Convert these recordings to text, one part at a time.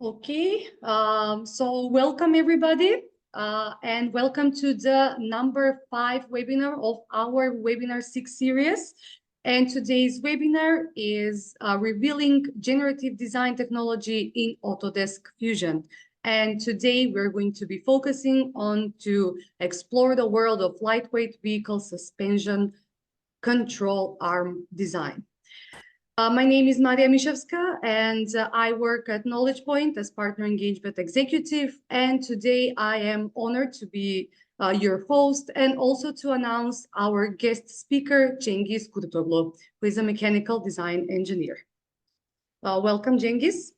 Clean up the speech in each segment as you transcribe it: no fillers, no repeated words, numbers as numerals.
Okay, so welcome everybody, and welcome to the number 5 webinar of our webinar 6 series. And today's webinar is revealing generative design technology in Autodesk Fusion. And today we're going to be focusing on to explore the world of lightweight vehicle suspension control arm design. My name is Maria Mishevska, and I work at Knowledge Point as Partner Engagement Executive. And today I am honored to be your host and also to announce our guest speaker, Cengiz Kurtoglu, who is a mechanical design engineer. Welcome, Cengiz.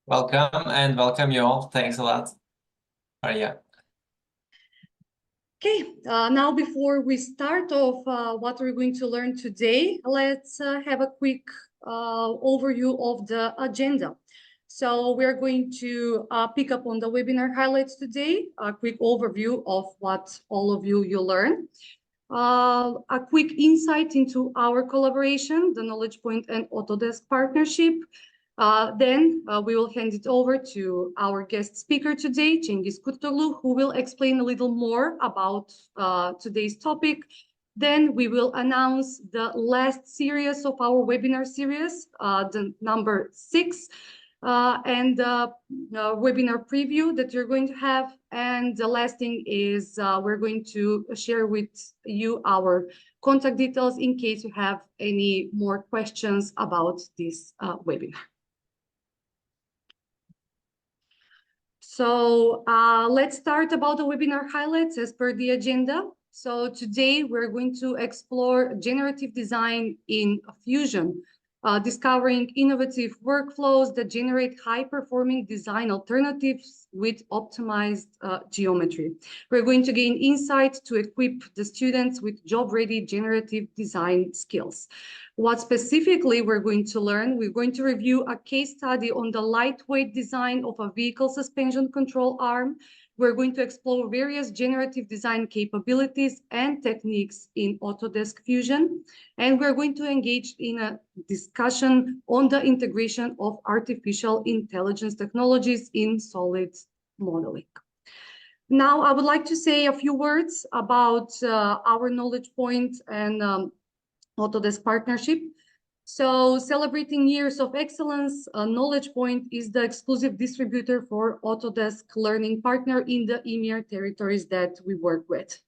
Welcome and welcome you all. Thanks a lot, Maria. Okay, now before we start off what we're going to learn today, let's have a quick overview of the agenda. So we're going to pick up on the webinar highlights today, a quick overview of what all of you learn, a quick insight into our collaboration, the Knowledge Point and Autodesk partnership. Then we will hand it over to our guest speaker today, Cengiz Kurtoglu, who will explain a little more about today's topic. Then we will announce the last series of our webinar series, the number 6, and the webinar preview that you're going to have. And the last thing is we're going to share with you our contact details in case you have any more questions about this webinar. So let's start about the webinar highlights as per the agenda. So today we're going to explore generative design in Fusion, discovering innovative workflows that generate high-performing design alternatives with optimized geometry. We're going to gain insight to equip the students with job-ready generative design skills. What specifically we're going to learn, we're going to review a case study on the lightweight design of a vehicle suspension control arm. We're going to explore various generative design capabilities and techniques in Autodesk Fusion. And we're going to engage in a discussion on the integration of artificial intelligence technologies in solid modeling. Now, I would like to say a few words about our Knowledge Point and Autodesk partnership. So celebrating years of excellence, Knowledge Point is the exclusive distributor for Autodesk Learning Partner in the EMEA territories that we work with.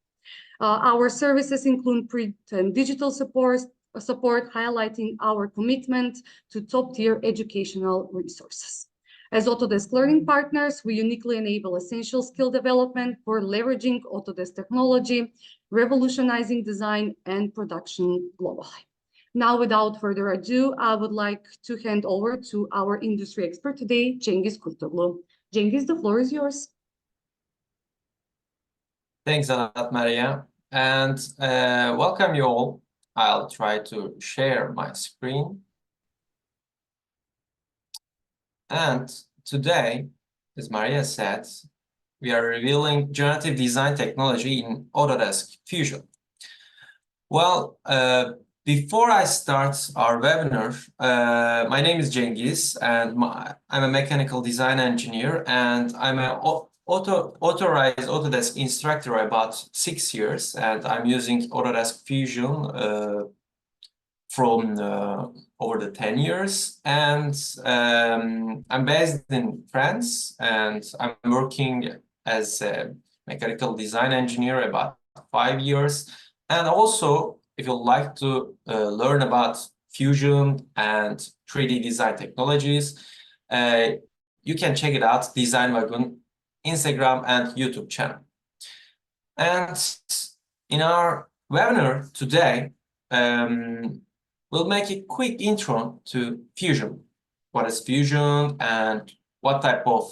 Our services include print and digital support, highlighting our commitment to top-tier educational resources. As Autodesk Learning Partners, we uniquely enable essential skill development for leveraging Autodesk technology, revolutionizing design and production globally. Now, without further ado, I would like to hand over to our industry expert today, Cengiz Kurtoglu. Cengiz, the floor is yours. Thanks a lot, Maria, and welcome you all. I'll try to share my screen. And today, as Maria said, we are revealing generative design technology in Autodesk Fusion. Well, before I start our webinar, my name is Cengiz, and I'm a mechanical design engineer, and I'm an authorized Autodesk instructor about 6 years, and I'm using Autodesk Fusion from over the 10 years. And I'm based in France, and I'm working as a mechanical design engineer about 5 years. And also, if you'd like to learn about Fusion and 3D design technologies, you can check it out, Design Wagon, Instagram and YouTube channel. And in our webinar today, we'll make a quick intro to Fusion. What is Fusion and what type of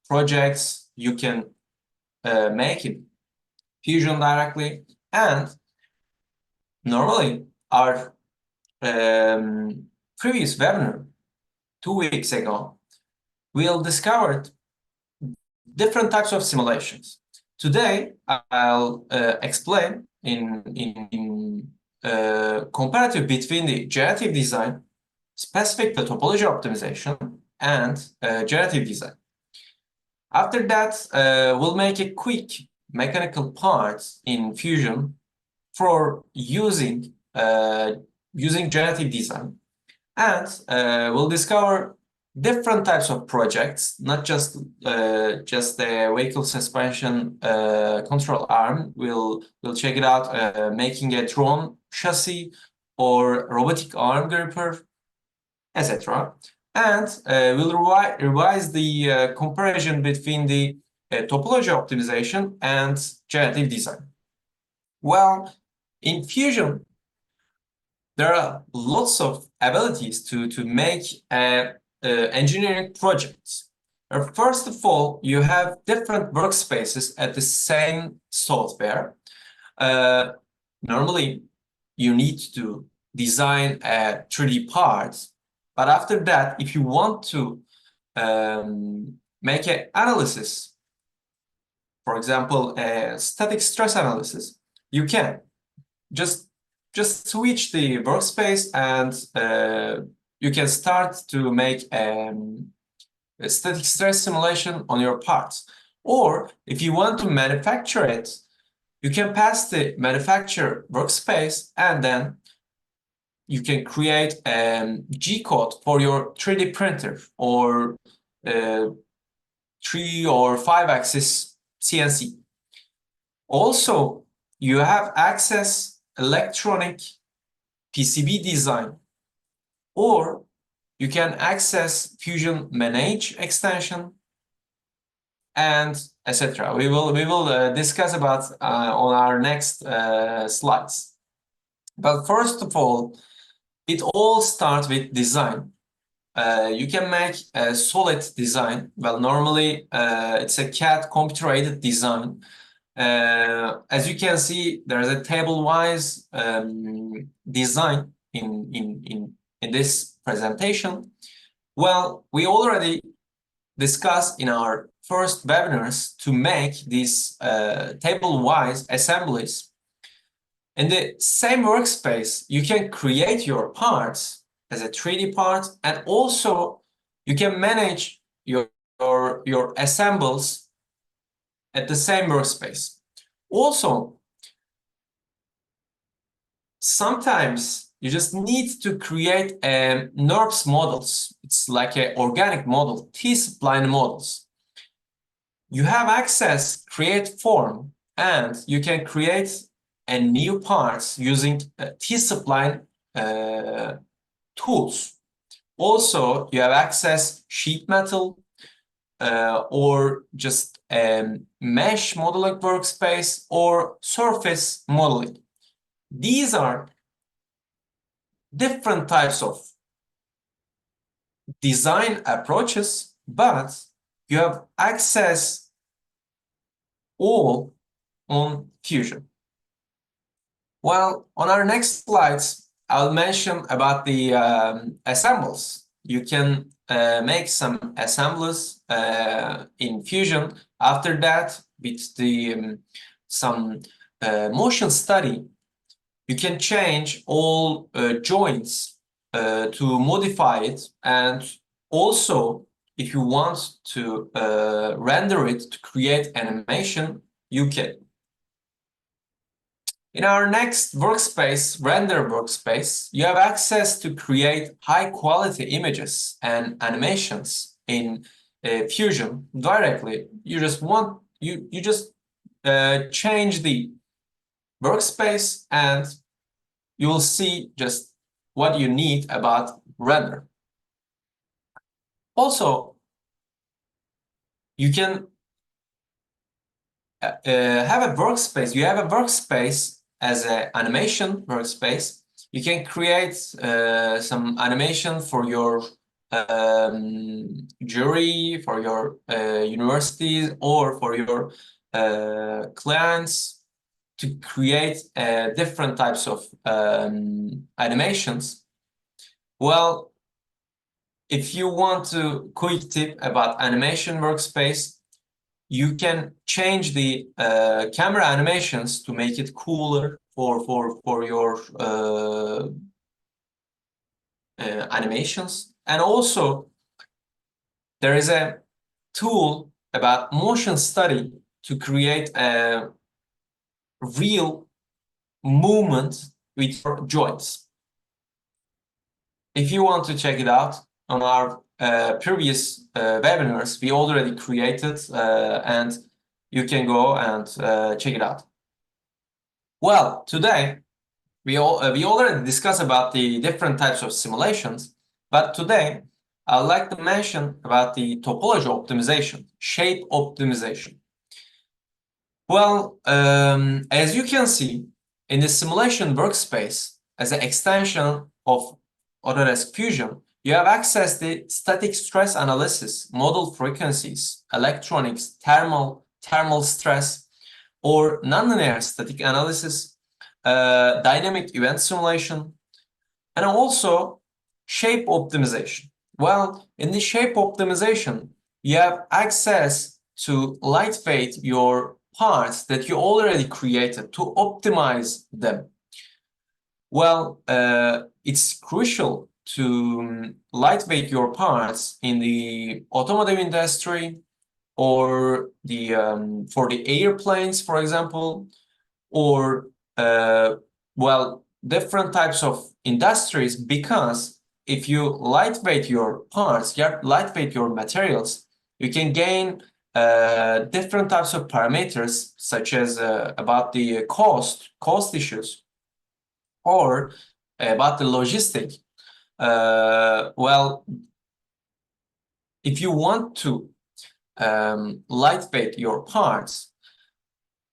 projects you can make in Fusion directly. And normally, our previous webinar, 2 weeks ago, we'll discover different types of simulations. Today, I'll explain in comparative between the generative design, specific the topology optimization, and generative design. After that, we'll make a quick mechanical part in Fusion for using generative design, and we'll discover different types of projects, not just the vehicle suspension control arm. We'll check it out, making a drone chassis or robotic arm gripper, etc. And we'll revise the comparison between the topology optimization and generative design. Well, in Fusion, there are lots of abilities to make engineering projects. First of all, you have different workspaces at the same software. Normally, you need to design a 3D part, but after that, if you want to make an analysis, for example, a static stress analysis, you can just switch the workspace and you can start to make a static stress simulation on your parts. Or if you want to manufacture it, you can pass the manufacturer workspace and then you can create a G-code for your 3D printer or 3 or 5 axis CNC. Also, you have access electronic PCB design, or you can access Fusion Manage extension, and etc. We will discuss about on our next slides. But first of all, it all starts with design. You can make a solid design. Well, normally it's a CAD computer-aided design. As you can see, there's a table-wise design in this presentation. Well, we already discussed in our first webinars to make these table-wise assemblies. In the same workspace, you can create your parts as a 3D part, and also you can manage your assembles at the same workspace. Also, sometimes you just need to create NURBS models. It's like an organic model, T-spline models. You have access, create form, and you can create a new parts using T-spline tools. Also, you have access sheet metal or just mesh modeling workspace or surface modeling. These are different types of design approaches, but you have access all on Fusion. Well, on our next slides, I'll mention about the assembles. You can make some assemblies in Fusion. After that, with the some motion study, you can change all joints to modify it, and also if you want to render it to create animation, you can. In our next workspace, render workspace, you have access to create high-quality images and animations in Fusion directly. You just change the workspace and you will see just what you need about render. Also, you can have a workspace. You have a workspace as an animation workspace. You can create some animation for your jury, for your universities, or for your clients to create different types of animations. Well, if you want to quick tip about animation workspace, you can change the camera animations to make it cooler for your animations, and also there is a tool about motion study to create a real movement with your joints. If you want to check it out, on our previous webinars, we already created and you can go and check it out. Well, today we already discussed about the different types of simulations, but today I'd like to mention about the topology optimization, shape optimization. Well, as you can see in the simulation workspace, as an extension of Autodesk Fusion, you have access to static stress analysis, model frequencies, electronics, thermal stress, or nonlinear static analysis, dynamic event simulation, and also shape optimization. Well, in the shape optimization, you have access to lightweight your parts that you already created to optimize them. Well, it's crucial to lightweight your parts in the automotive industry or the for the airplanes, for example, or well, different types of industries, because if you lightweight your parts, you lightweight your materials, you can gain different types of parameters, such as about the cost issues, or about the logistic. Well, if you want to lightweight your parts,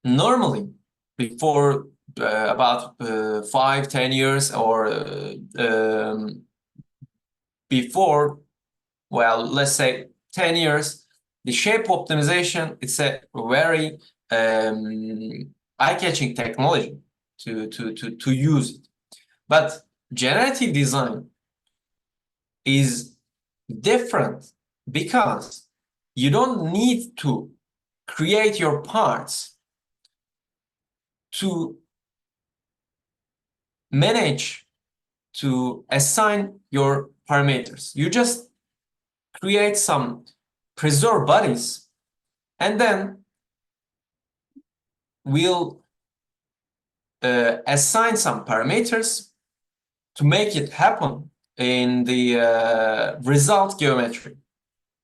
normally before about 5-10 years, or before, well, let's say 10 years, the shape optimization, it's a very eye-catching technology to use it. But generative design is different because you don't need to create your parts to manage to assign your parameters. You just create some preserved bodies, and then we'll assign some parameters to make it happen in the result geometry.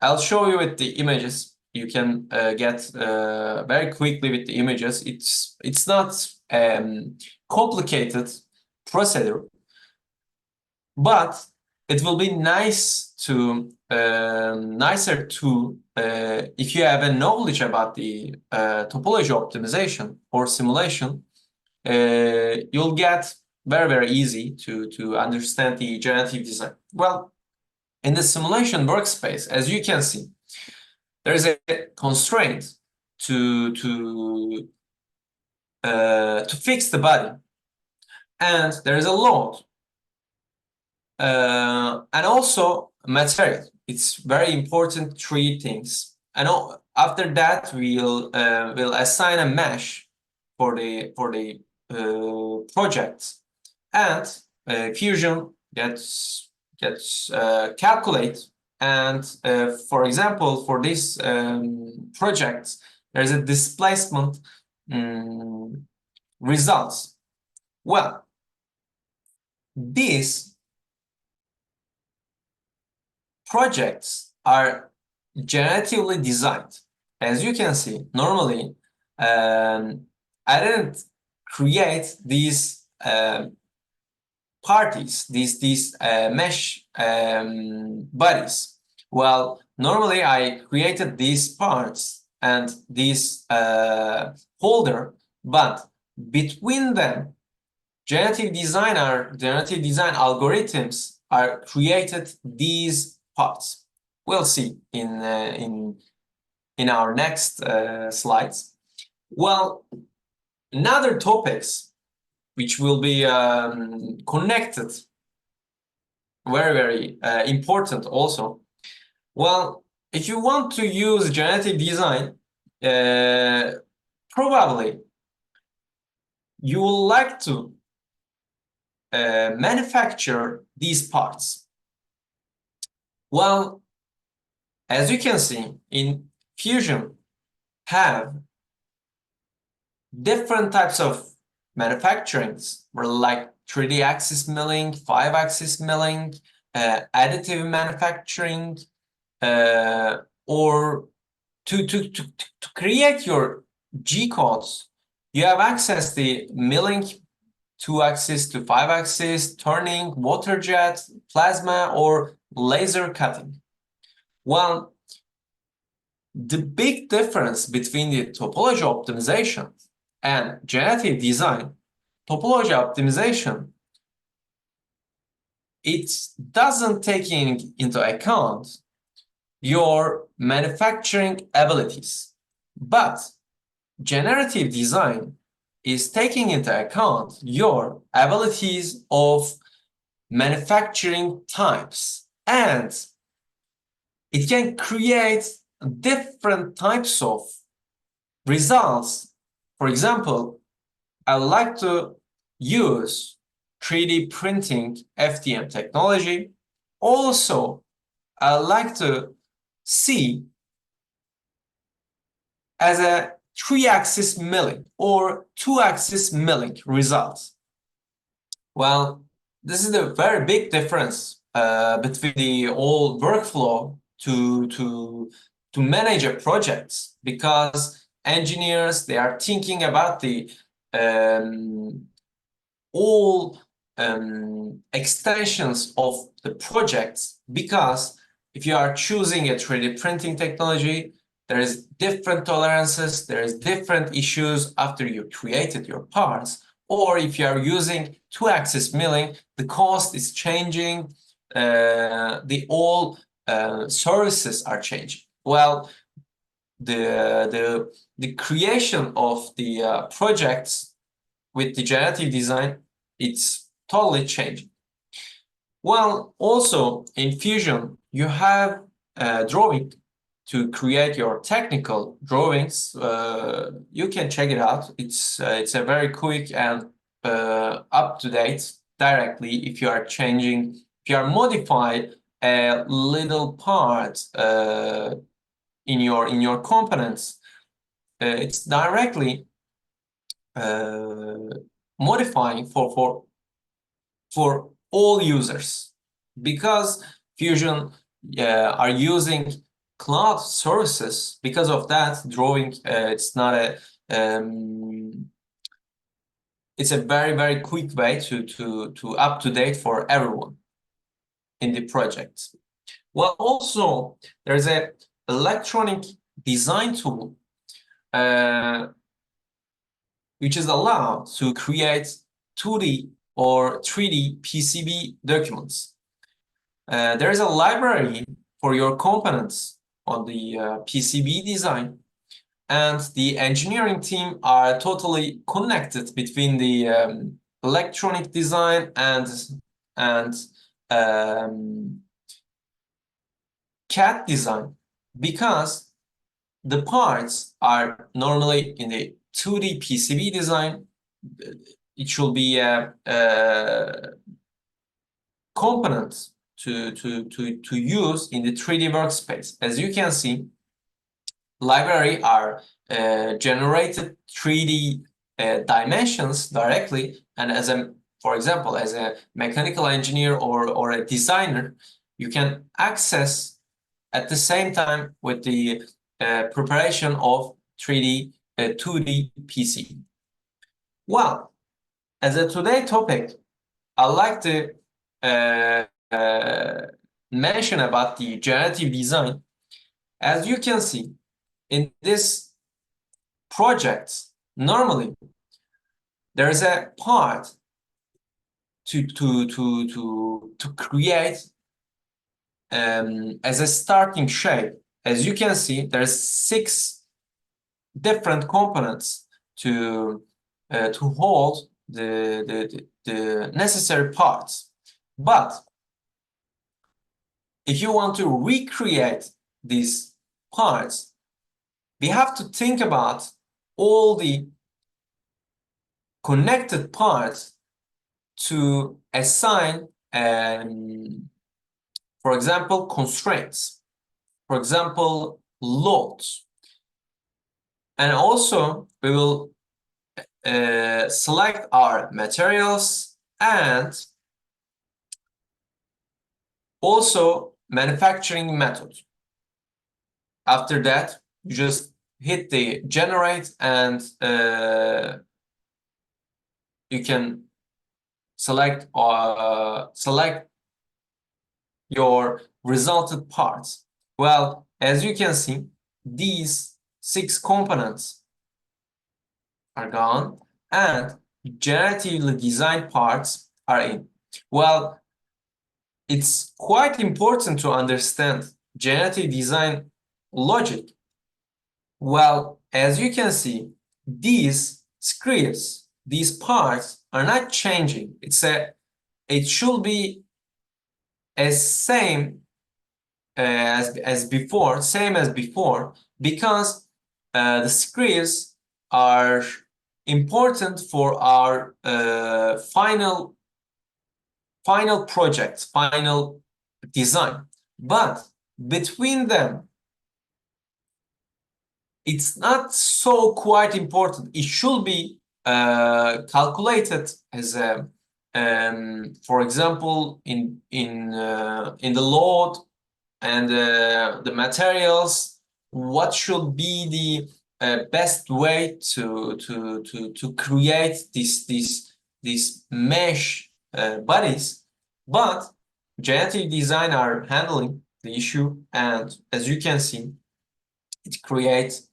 I'll show you with the images. You can get very quickly with the images. It's not complicated procedure, but it will be nice to nicer to if you have a knowledge about the topology optimization or simulation. You'll get very easy to understand the generative design. Well, in the simulation workspace, as you can see, there is a constraint to fix the body, and there is a load, and also material. It's very important, three things. And after that, we'll assign a mesh for the project, and Fusion gets calculate. And for example, for this project, there's a displacement results. Well, these projects are generatively designed. As you can see, normally I didn't create these parties, these mesh bodies. Well, normally I created these parts and this holder, but between them, generative design algorithms are created these parts. We'll see in our next slides. Well, another topics which will be connected, very important also. Well, if you want to use generative design, probably you will like to manufacture these parts. Well, As you can see, in Fusion have different types of manufacturings, like 3D axis milling, 5-axis milling, additive manufacturing, or to create your G codes, you have access to milling 2-axis to 5-axis, turning, water jet, plasma, or laser cutting. Well, the big difference between the topology optimization and generative design, topology optimization, it doesn't take into account your manufacturing abilities, but generative design is taking into account your abilities of manufacturing types, and it can create different types of results. For example, I would like to use 3D printing FDM technology. Also, I would like to see as a 3-axis milling or 2-axis milling results. Well, this is a very big difference between the old workflow to manage a project, because engineers, they are thinking about the all extensions of the projects, because if you are choosing a 3D printing technology, there is different tolerances, there is different issues after you created your parts. Or if you are using 2-axis milling, the cost is changing, the all services are changing. Well, the creation of the projects with the generative design, it's totally changing. Well, also in Fusion, you have drawing to create your technical drawings. You can check it out. It's a very quick and up-to-date directly. If you are changing, if you are modifying a little part in your components, it's directly modifying for all users, because Fusion are using cloud services. Because of that, drawing it's not a it's a very quick way to up to date for everyone in the project. Well, also there's a electronic design tool which is allowed to create 2D or 3D PCB documents. There is a library for your components on the PCB design, and the engineering team are totally connected between the electronic design and CAD design, because the parts are normally in the 2D PCB design. It should be a component to use in the 3D workspace. As you can see, library are generated 3D dimensions directly, and as a, for example, as a mechanical engineer or a designer, you can access at the same time with the preparation of 3D 2D PC. Well, as a today topic, I'd like to mention about the generative design. As you can see in this project, normally there is a part to create as a starting shape. As you can see, there's 6 different components to hold the necessary parts. But if you want to recreate these parts, we have to think about all the connected parts to assign, for example, constraints. for example, loads. And also we will select our materials and also manufacturing method. After that, you just hit the generate and you can select your resulted parts. Well, as you can see, these 6 components are gone and generatively designed parts are in. Well, it's quite important to understand generative design logic. Well, as you can see, these scripts, these parts are not changing. It should be as same as before, because the scripts are important for our final project, final design. But between them, it's not so quite important. It should be calculated as a, for example, in the load and the materials. What should be the best way to create these mesh bodies? But generative design are handling the issue, and as you can see, it creates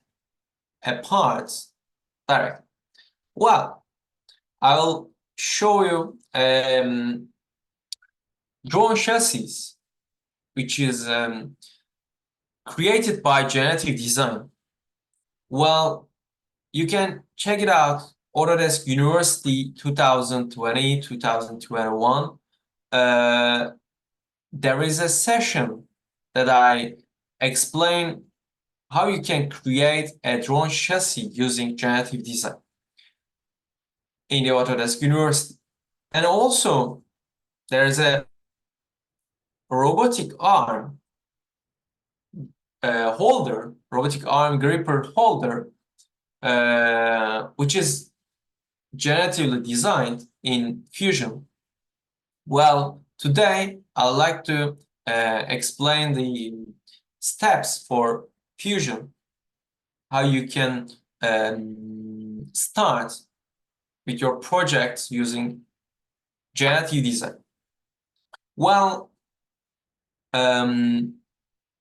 a part direct. Well, I'll show you drone chassis, which is created by generative design. Well, you can check it out, Autodesk University 2020-2021. There is a session that I explain how you can create a drone chassis using generative design in the Autodesk University. And also, there's a robotic arm holder, robotic arm gripper holder, which is generatively designed in Fusion. Well, today I'd like to explain the steps for Fusion, how you can start with your projects using generative design. Well,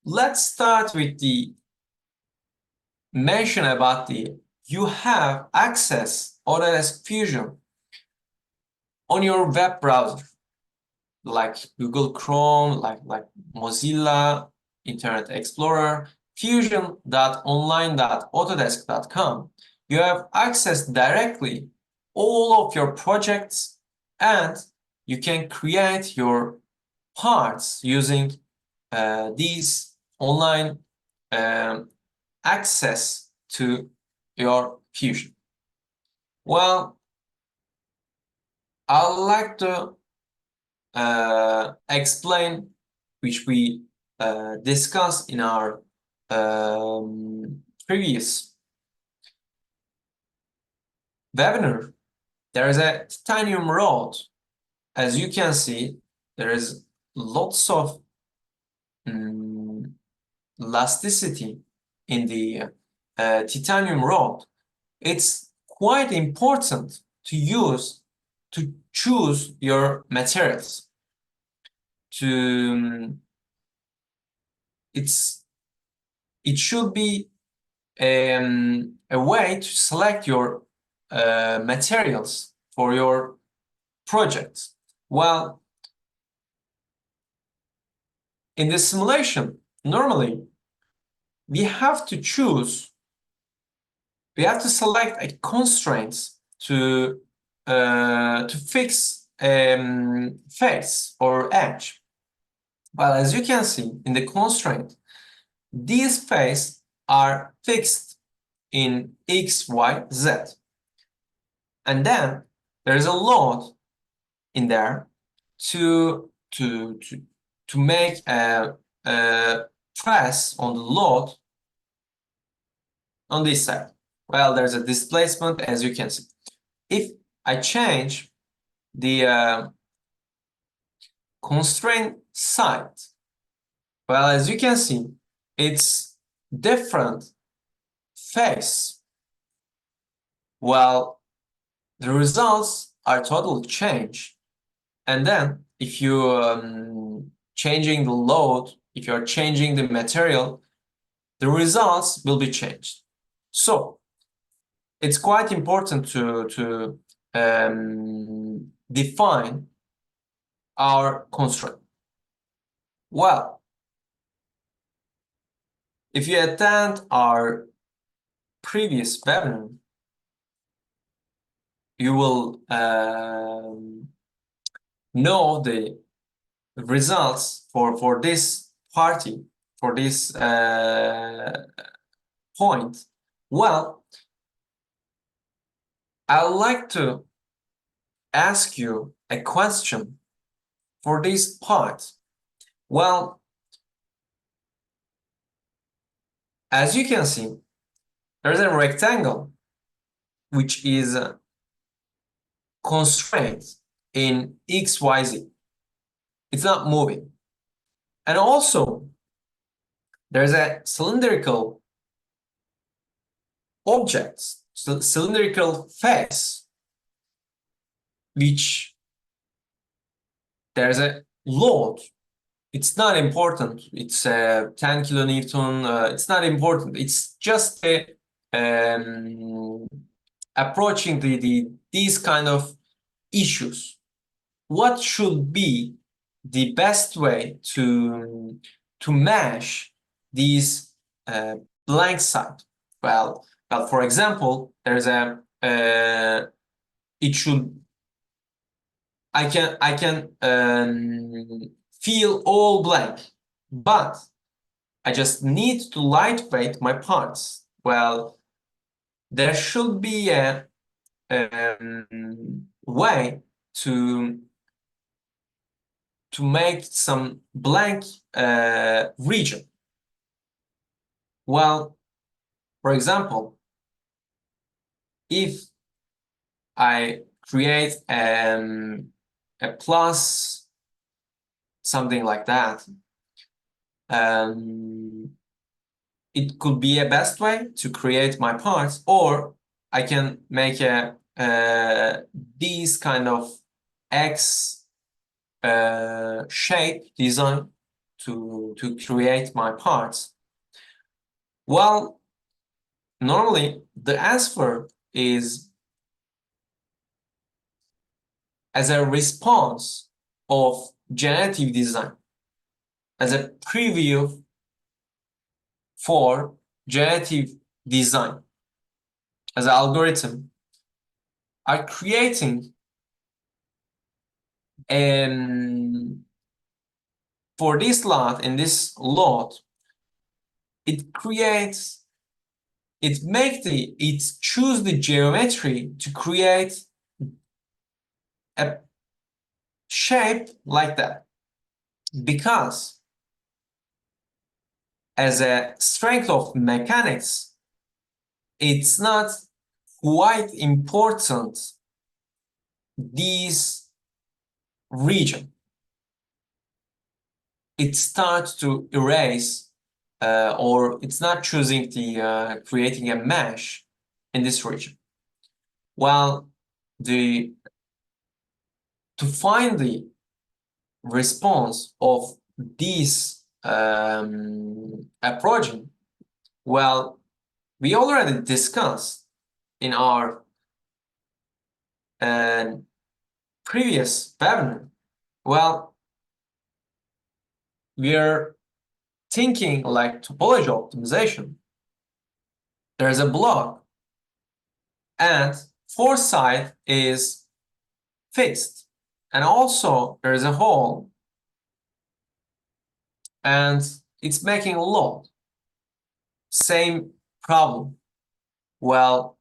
let's start with the mention about you have access Autodesk Fusion on your web browser, like Google Chrome, like Mozilla, Internet Explorer, fusion.online.autodesk.com. You have access directly all of your projects, and you can create your parts using these online access to your Fusion. Well, I'd like to explain, which we discussed in our previous webinar. There is a titanium rod. As you can see, there is lots of elasticity in the titanium rod. It's quite important to choose your materials. It should be a way to select your materials for your projects. Well, in the simulation, normally we have to select a constraints to fix face or edge. Well, as you can see in the constraint, these faces are fixed in X, Y, Z. And then there is a load in there to make a press on the load on this side. Well, there's a displacement, as you can see. If I change the constraint side, well, as you can see, it's different phase. Well, the results are totally changed. And then if you changing the load, if you're changing the material, the results will be changed. So it's quite important to define our constraint. Well, if you attend our previous webinar, you will know the results for this party, for this point. Well, I would like to ask you a question for this part. Well, as you can see, there's a rectangle which is constrained in X, Y, Z. It's not moving. And also, there's a cylindrical object, cylindrical face, which there's a load. It's not important. It's 10 kilonewton. It's not important. It's just approaching these kind of issues. What should be the best way to mesh these blank side? Well, for example, there's a it should. I can feel all blank, but I just need to lightweight my parts. Well, there should be a way to make some blank region. Well, for example, if I create a plus, something like that, it could be a best way to create my parts, or I can make a these kind of X shape design to create my parts. Well, normally the answer is as a response of generative design, as a preview for generative design, as an algorithm, are creating for this lot and this lot, it choose the geometry to create a shape like that, because as a strength of mechanics, it's not quite important this region. It starts to erase or it's not choosing the creating a mesh in this region. While to find the response of this approaching, well, we already discussed in our previous webinar. Well, we are thinking like topology optimization. There's a block and four side is fixed, and also there's a hole and it's making a load. Same problem. Well,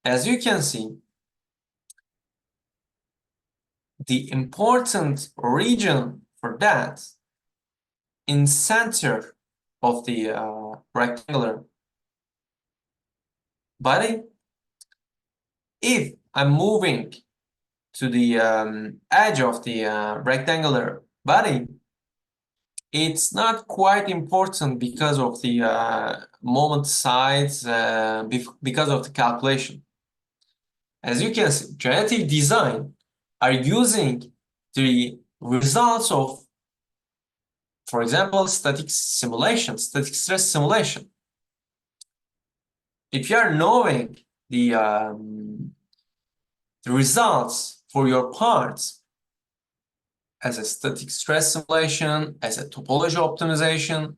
as you can see, the important region for that in center of the rectangular body, if I'm moving to the edge of the rectangular body, it's not quite important because of the moment size, because of the calculation. As you can see, generative design are using the results of, for example, static simulation, static stress simulation. If you are knowing the results for your parts as a static stress simulation, as a topology optimization,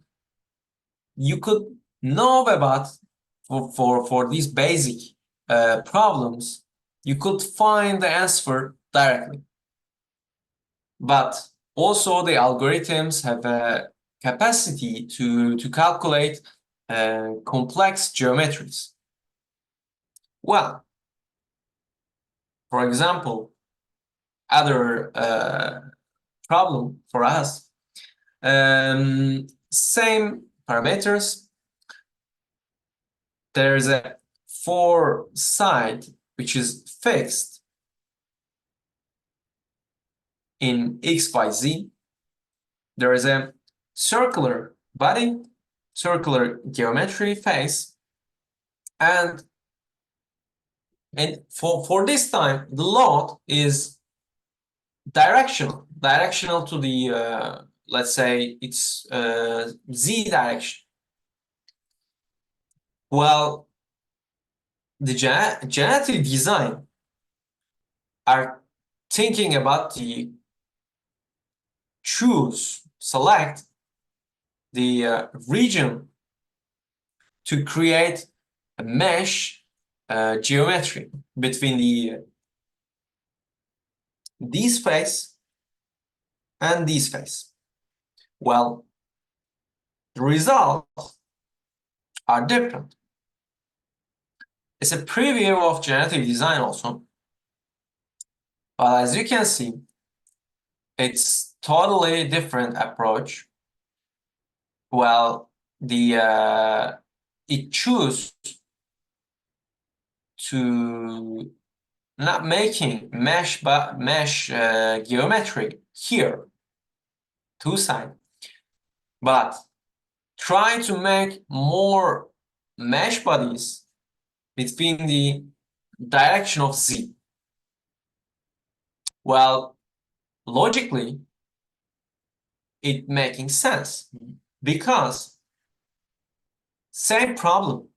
you could know about for these basic problems, you could find the answer directly. But also the algorithms have a capacity to calculate complex geometries. Well, for example, other problem for us, same parameters. There's a four side which is fixed in x, y, z. There is a circular body, circular geometry face, and for this time the load is directional to the let's say it's z direction. Well, the generative design are thinking about the select the region to create a mesh geometry between the this face and this face. Well, the results are different. It's a preview of generative design also, but as you can see, it's totally different approach. Well, the it choose to not making mesh but mesh geometry here, two side, but try to make more mesh bodies between the direction of z. Well, logically, it making sense because same problem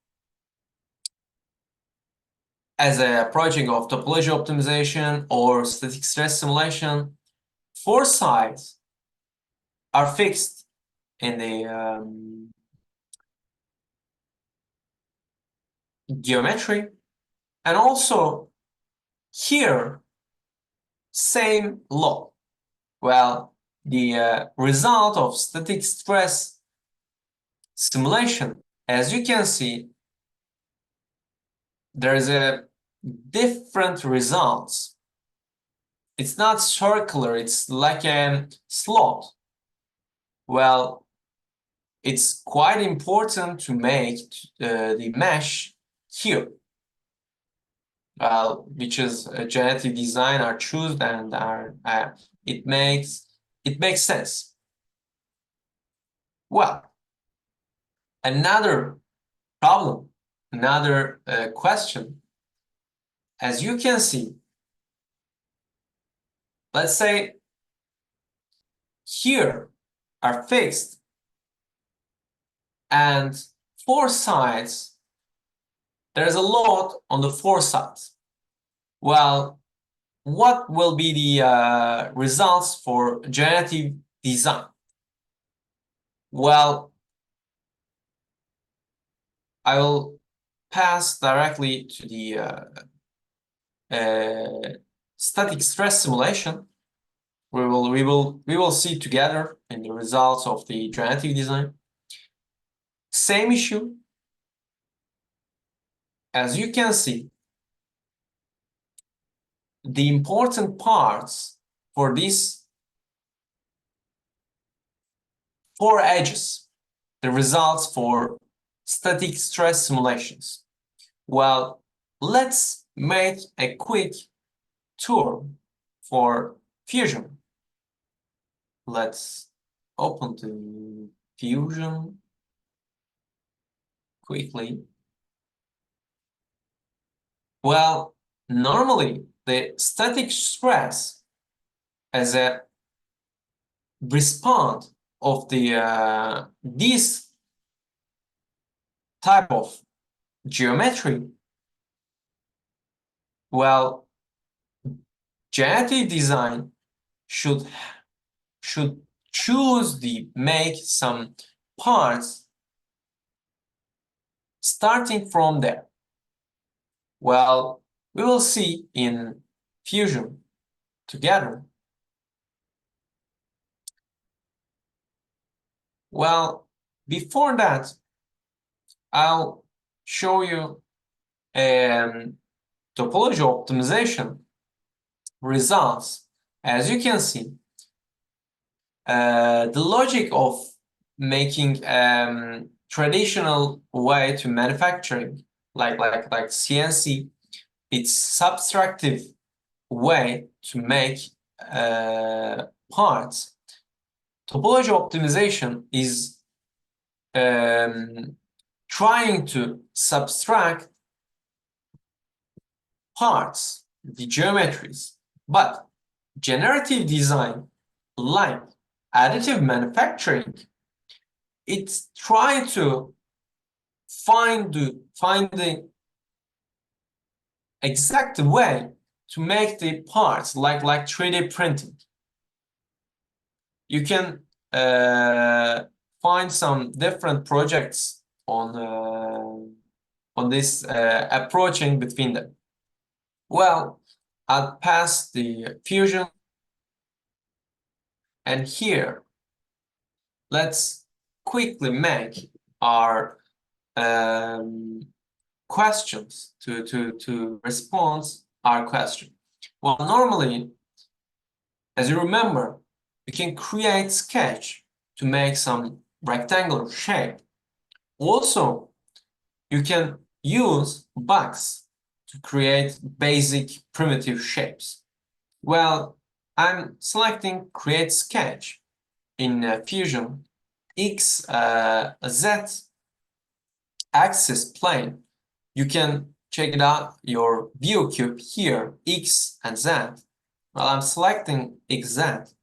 as a project of topology optimization or static stress simulation, four sides are fixed in the geometry, and also here same law. Well, the result of static stress simulation, as you can see, there is a different results. It's not circular, it's like a slot. Well, it's quite important to make the mesh here, which is a generative design are chosen and are it makes sense. Well, another problem, another question, as you can see, let's say here are fixed and four sides, there's a load on the four sides. Well, what will be the results for generative design? Well, I will pass directly to the static stress simulation. We will see together in the results of the generative design. Same issue. As you can see, the important parts for these four edges the results for static stress simulations. Well, let's make a quick tour for Fusion. Let's open the Fusion quickly. Well, normally the static stress as a response of the this type of geometry, well, generative design should choose the make some parts starting from there. Well, we will see in Fusion together. Well, before that, I'll show you topology optimization results. As you can see, the logic of making traditional way to manufacturing, like CNC, it's subtractive way to make parts. Topology optimization is trying to subtract parts, the geometries, but generative design, like additive manufacturing, it's trying to find the exact way to make the parts like 3D printing. You can find some different projects on this approaching between them. Well, I'll pass the Fusion, and here let's quickly make our questions to respond our question. Well, normally, as you remember, you can create sketch to make some rectangular shape. Also, you can use box to create basic primitive shapes. Well, I'm selecting create sketch in Fusion X Z axis plane. You can check it out your view cube here, X and Z. Well, I'm selecting XZ.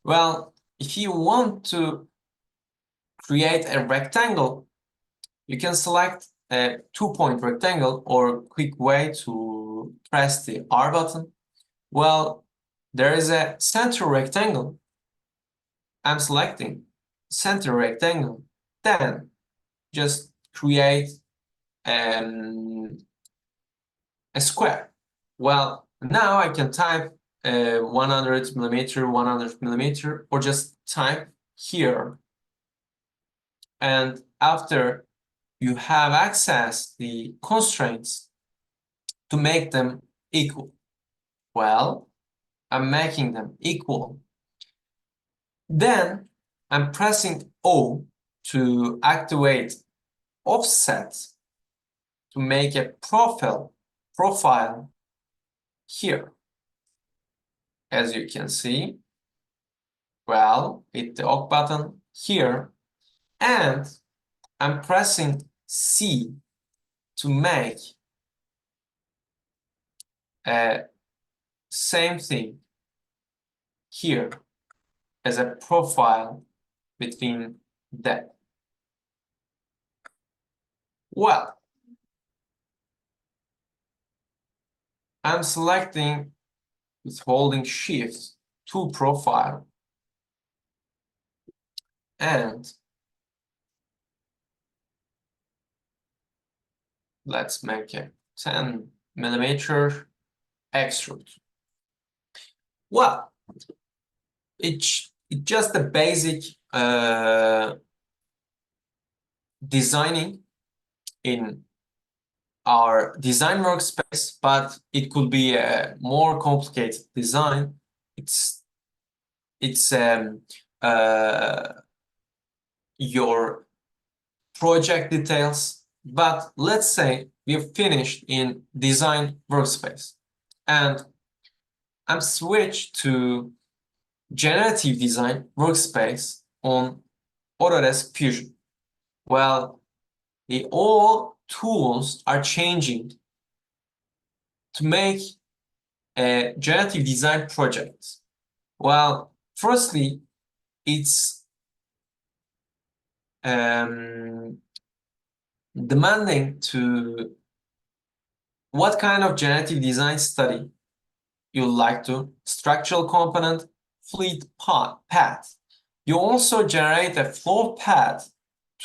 Well, if you want to create a rectangle, you can select a 2-point rectangle, or quick way to press the R button. Well, there is a center rectangle. I'm selecting center rectangle. Then just create a square. Well, now I can type 100 millimeter, 100 millimeter, or just type here. And after you have access the constraints to make them equal. Well, I'm making them equal. Then I'm pressing O to activate offset to make a profile here. As you can see, well, hit the OK button here, and I'm pressing C to make same thing here as a profile between them. Well, I'm selecting with holding Shift to profile, and let's make a 10 millimeter extrude. Well, it's just a basic designing in our design workspace, but it could be a more complicated design. It's your project details, but let's say we've finished in design workspace and I'm switched to generative design workspace on Autodesk Fusion. Well, all tools are changing to make a generative design project. Well, firstly, it's demanding to what kind of generative design study you like to, structural component, fluid path. You also generate a flow path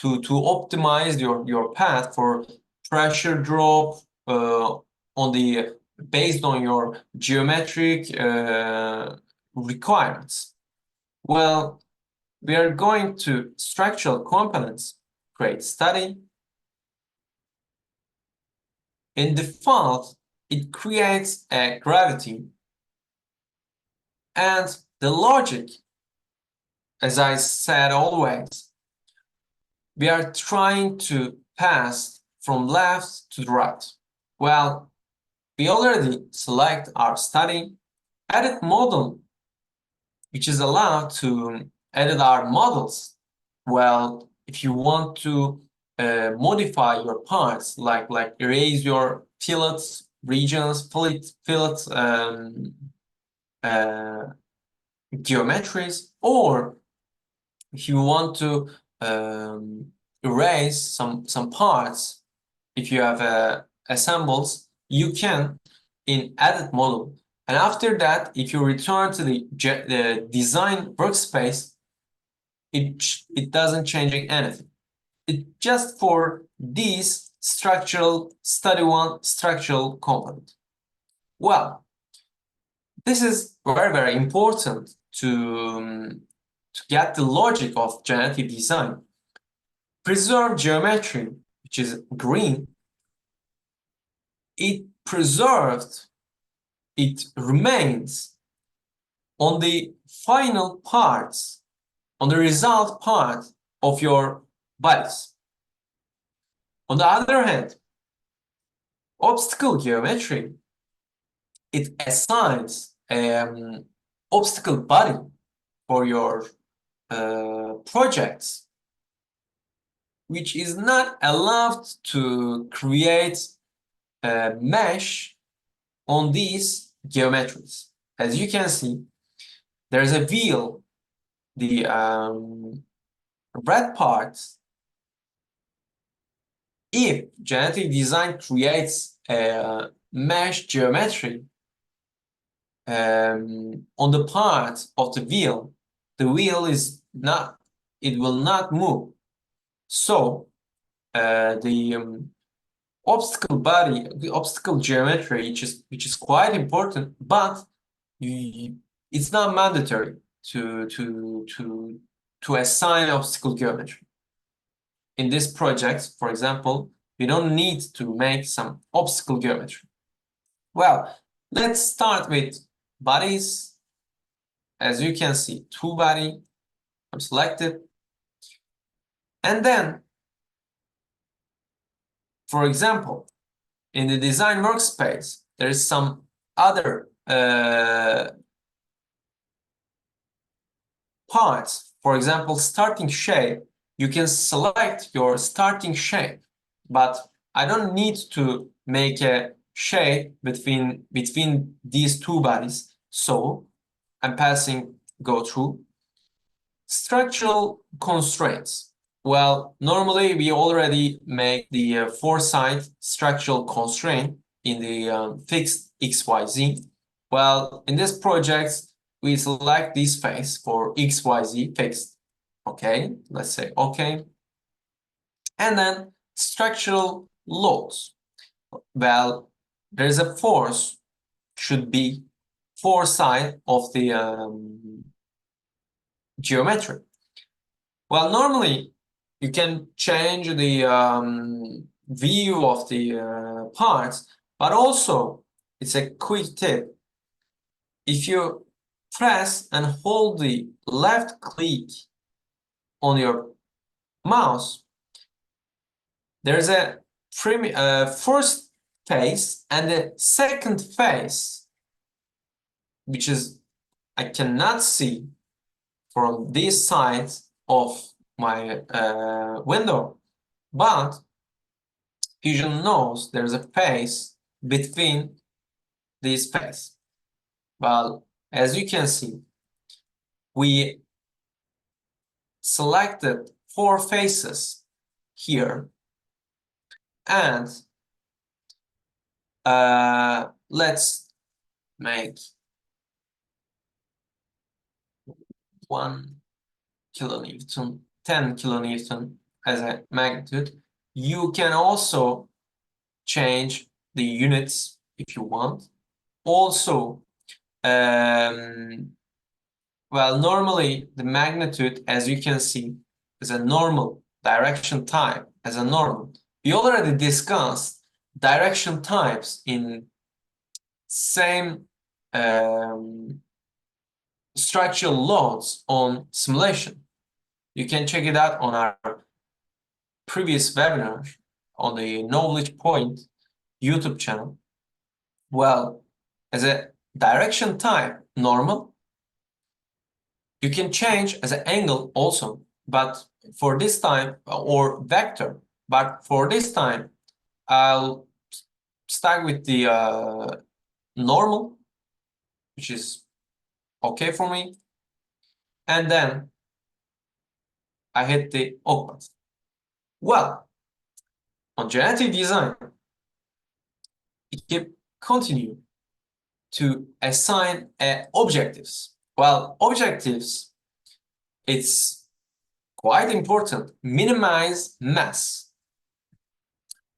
to optimize your path for pressure drop based on your geometric requirements. Well, we are going to structural components, create study. In default, it creates a gravity and the logic, as I said always, we are trying to pass from left to the right. Well, we already select our study, edit model, which is allowed to edit our models. Well, if you want to modify your parts, like erase your fillets, regions, fillet geometries, or if you want to erase some parts, if you have assembles, you can in edit model. And after that, if you return to the design workspace, it doesn't change anything. It's just for this structural study one structural component. Well, this is very important to get the logic of generative design. Preserve geometry, which is green, it preserved, it remains on the final parts, on the result part of your bodies. On the other hand, obstacle geometry, it assigns obstacle body for your projects, which is not allowed to create a mesh on these geometries. As you can see, there's a wheel, the red parts. If generative design creates a mesh geometry on the part of the wheel will not move. So the obstacle body, the obstacle geometry, which is quite important, but it's not mandatory to assign obstacle geometry. In this project, for example, we don't need to make some obstacle geometry. Well, let's start with bodies. As you can see, two body, I'm selected. And then, for example, in the design workspace, there is some other parts. For example, starting shape. You can select your starting shape, but I don't need to make a shape between these two bodies. So I'm passing go through. Structural constraints. Well, normally we already make the four-side structural constraint in the fixed XYZ. Well, in this project, we select this face for XYZ fixed. Okay, let's say okay. And then structural loads. Well, there's a force, should be four sides of the geometry. Well, normally you can change the view of the parts, but also it's a quick tip. If you press and hold the left click on your mouse, There's a first phase and a second phase, which is I cannot see from this side of my window, but Fusion knows there's a phase between these phases. Well, as you can see, we selected 4 faces here, and let's make 1 kilonewton, 10 kilonewton as a magnitude. You can also change the units if you want. Also, well, normally the magnitude, as you can see, is a normal direction type as a normal. We already discussed direction types in same structural loads on simulation. You can check it out on our previous webinar on the Knowledge Point YouTube channel. Well, as a direction type normal, you can change as an angle also, but for this time, or vector, but for this time, I'll start with the normal, which is okay for me. And then I hit the OK button. Well, on generative design, it can continue to assign objectives. Well, objectives, it's quite important. Minimize mass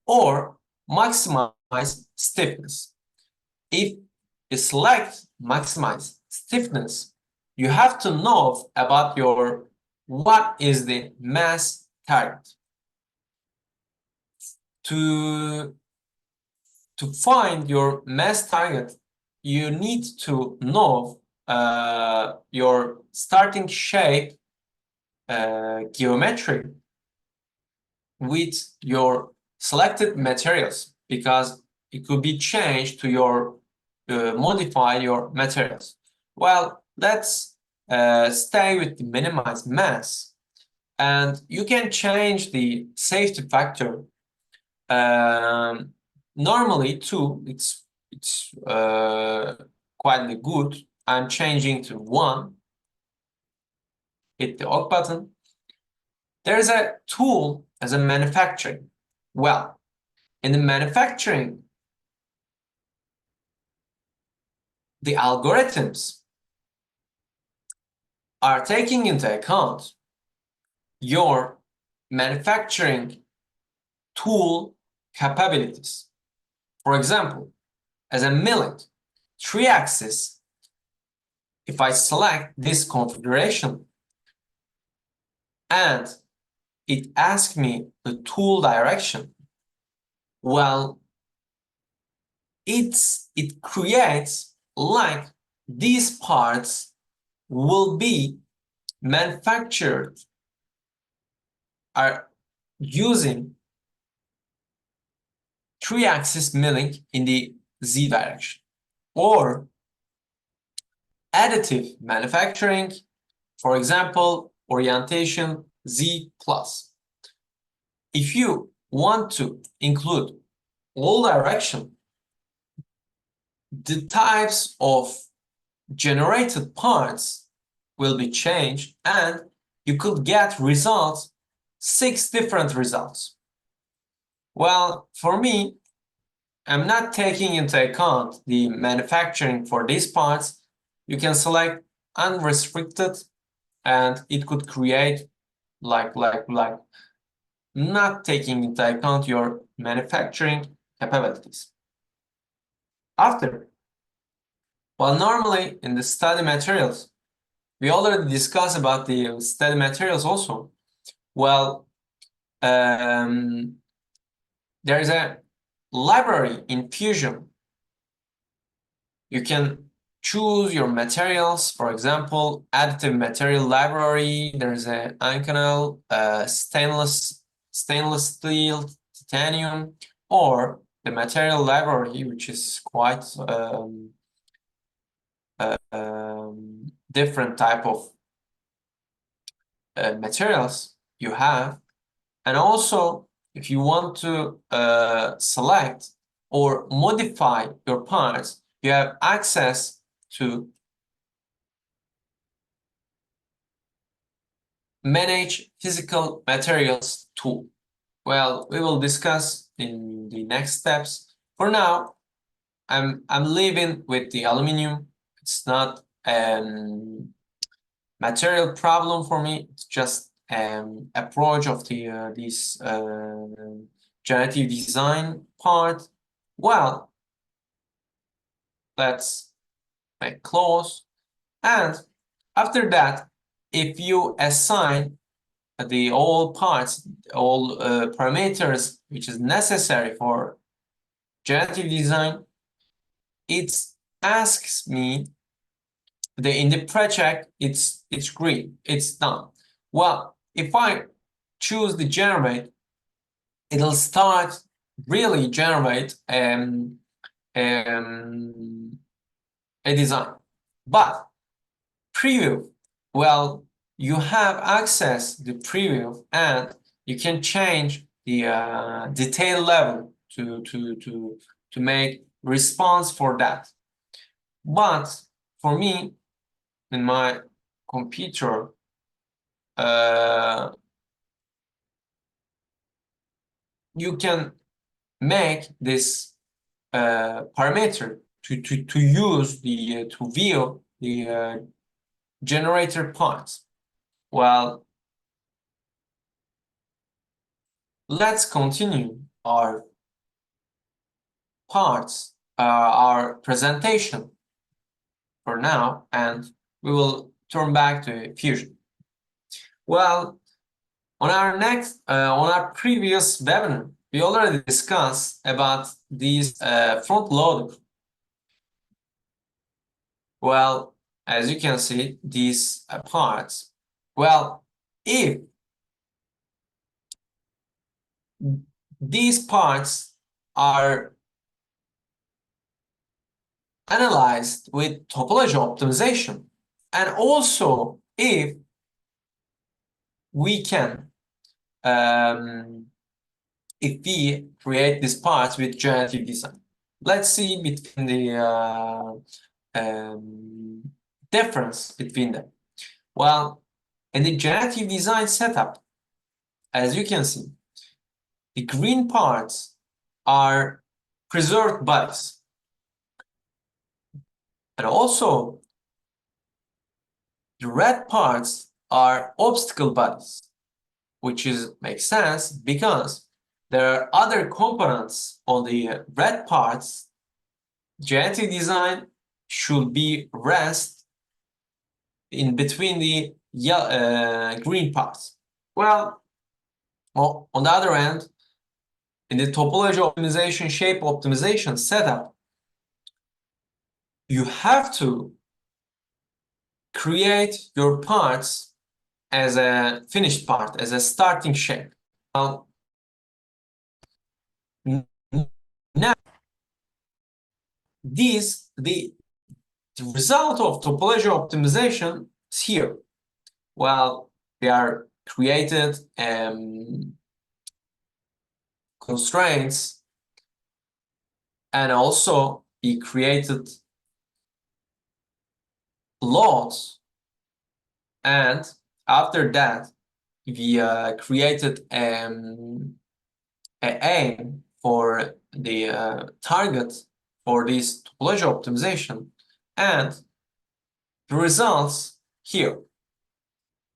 or maximize stiffness. If you select maximize stiffness, you have to know about your what is the mass target. To find your mass target, you need to know your starting shape geometry with your selected materials, because it could be changed to your modify your materials. Well, let's stay with the minimized mass, and you can change the safety factor. Normally too, it's quite good. I'm changing to 1. Hit the OK button. There's a tool as a manufacturing. Well, in the manufacturing, the algorithms are taking into account your manufacturing tool capabilities. For example, as a milling 3-axis, if I select this configuration and it asks me the tool direction, well, it creates like these parts will be manufactured are using 3-axis milling in the Z direction, or additive manufacturing, for example, orientation Z+. If you want to include all direction, the types of generated parts will be changed, and you could get results, 6 different results. Well, for me, I'm not taking into account the manufacturing for these parts. You can select unrestricted, and it could create like not taking into account your manufacturing capabilities. After, well, normally in the study materials, we already discussed about the study materials also. Well, there is a library in Fusion. You can choose your materials. For example, additive material library. There's an Inconel stainless steel titanium, or the material library, which is quite different type of materials you have. And also, if you want to select or modify your parts, you have access to manage physical materials tool. Well, we will discuss in the next steps. For now, I'm leaving with the aluminum. It's not material problem for me. It's just approach of the this generative design part. Well, let's make close. And after that, if you assign the all parts, all parameters which is necessary for generative design, it asks me in the project it's green, it's done. Well, if I choose the generate, it'll start really generate a design. But preview, well, you have access to preview and you can change the detail level to make response for that. But for me, in my computer, you can make this parameter to use the to view the generator parts. Well, let's continue our parts, our presentation for now, and we will turn back to Fusion. Well, on our previous webinar, we already discussed about these front loader. Well, as you can see, these parts. Well, if these parts are analyzed with topology optimization, and also if we can if we create these parts with generative design. Let's see between the difference between them. Well, in the generative design setup, as you can see, the green parts are preserved bodies. And also, the red parts are obstacle bodies, which makes sense because there are other components on the red parts. Generative design should be rest in between the green parts. Well, on the other hand, in the topology optimization, shape optimization setup, you have to create your parts as a finished part, as a starting shape. Now, the result of topology optimization is here. Well, they are created constraints, and also we created loads, and after that we created an aim for the target for this topology optimization, and the results here.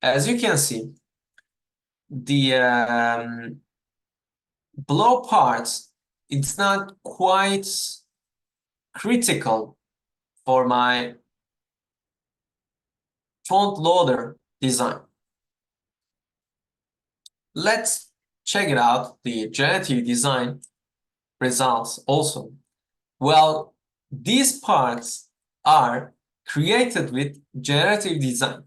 As you can see, the below parts, it's not quite critical for my front loader design. Let's check it out, the generative design results also. Well, these parts are created with generative design.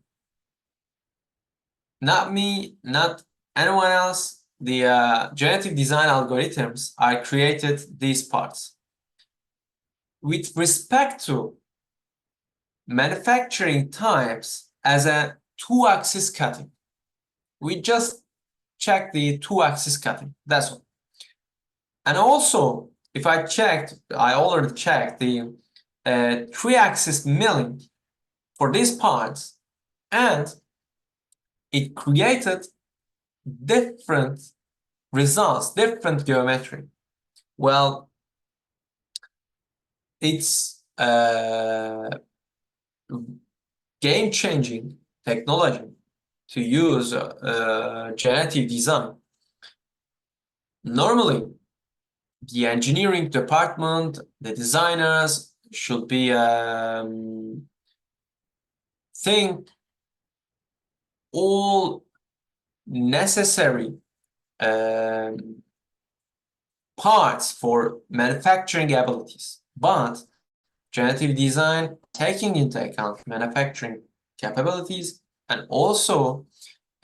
Not me, not anyone else, the generative design algorithms are created these parts. With respect to manufacturing types as a two-axis cutting, we just check the two-axis cutting, that's all. And also, if I already checked the three-axis milling for these parts, and it created different results, different geometry. Well, it's game-changing technology to use generative design. Normally, the engineering department, the designers should be think all necessary parts for manufacturing abilities, but generative design taking into account manufacturing capabilities, and also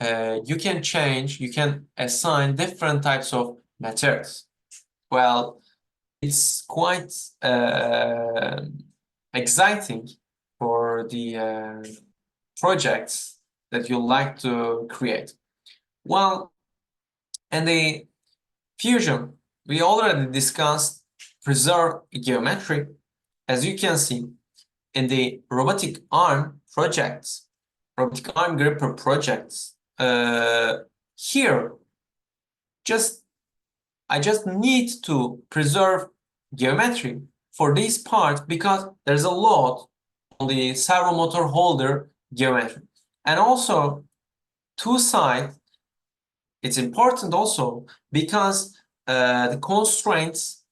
you can assign different types of materials. Well, it's quite exciting for the projects that you like to create. Well, and the fusion, we already discussed preserved geometry. As you can see, in the robotic arm projects, robotic arm gripper projects, here, I just need to preserve geometry for this part because there's a lot on the servo motor holder geometry. And also, two sides, it's important also because the constraints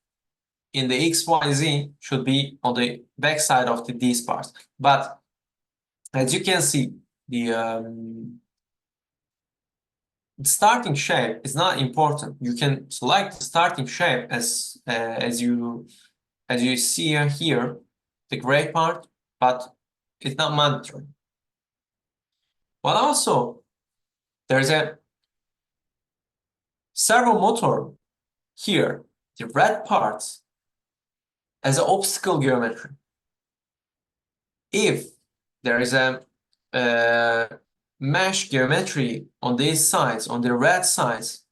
in the XYZ should be on the back side of these parts. But as you can see, the starting shape is not important. You can select the starting shape as you see here, the gray part, but it's not mandatory. Well, also, there's a servo motor here, the red parts, as an obstacle geometry. If there is a mesh geometry on these sides, on the red sides,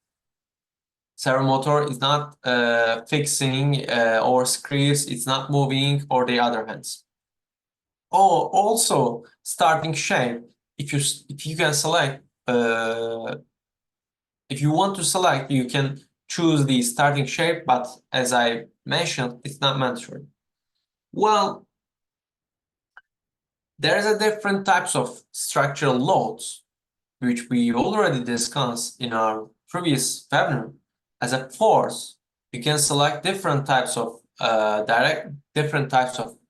servo motor is not fixing or screws, it's not moving, or the other hands. Or also starting shape, if you can select, if you want to select, you can choose the starting shape, but as I mentioned, it's not mandatory. Well, there's a different types of structural loads, which we already discussed in our previous webinar. As a force, you can select different types of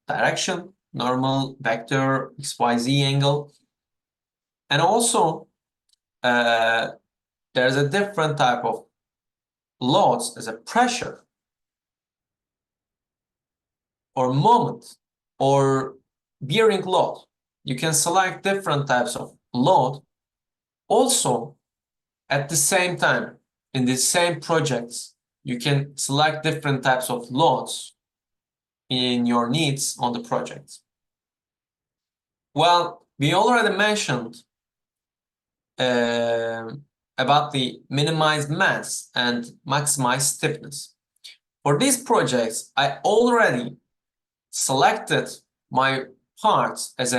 direction, normal, vector, XYZ angle. And also, there's a different type of loads as a pressure or moment or bearing load. You can select different types of load. Also, at the same time, in the same projects, you can select different types of loads in your needs on the project. Well, we already mentioned about the minimized mass and maximized stiffness. For these projects, I already selected my parts as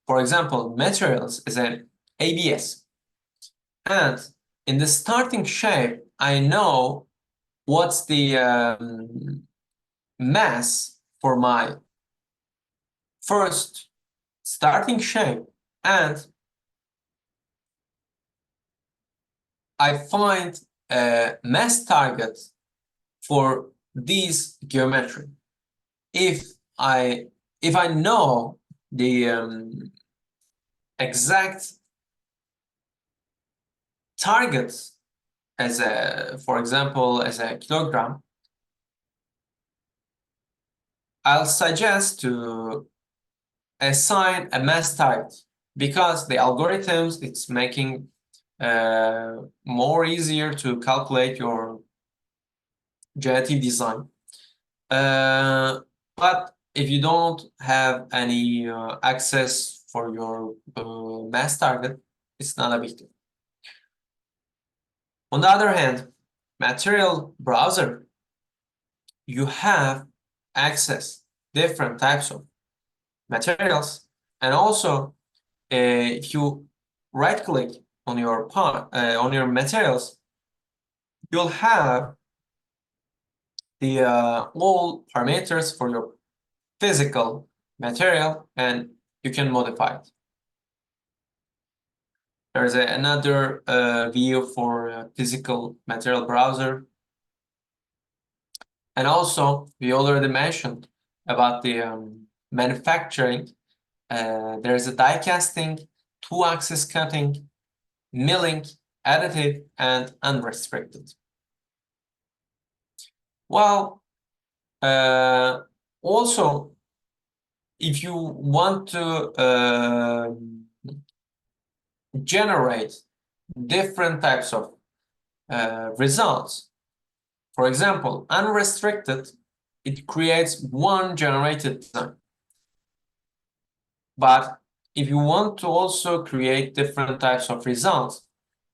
for example, materials as an ABS. And in the starting shape, I know what's the mass for my first starting shape, and I find a mass target for this geometry. If I know the exact target as for example, as a kilogram, I'll suggest to assign a mass target because the algorithms, it's making more easier to calculate your generative design. But if you don't have any access for your mass target, it's not a big deal. On the other hand, material browser, you have access different types of materials, and also if you right click on your on your materials, you'll have the all parameters for your physical material, and you can modify it. There's another view for physical material browser. And also, we already mentioned about the manufacturing. There's a die casting, two-axis cutting, milling, additive, and unrestricted. Well, also, if you want to generate different types of results, for example, unrestricted, it creates one generated design. But if you want to also create different types of results,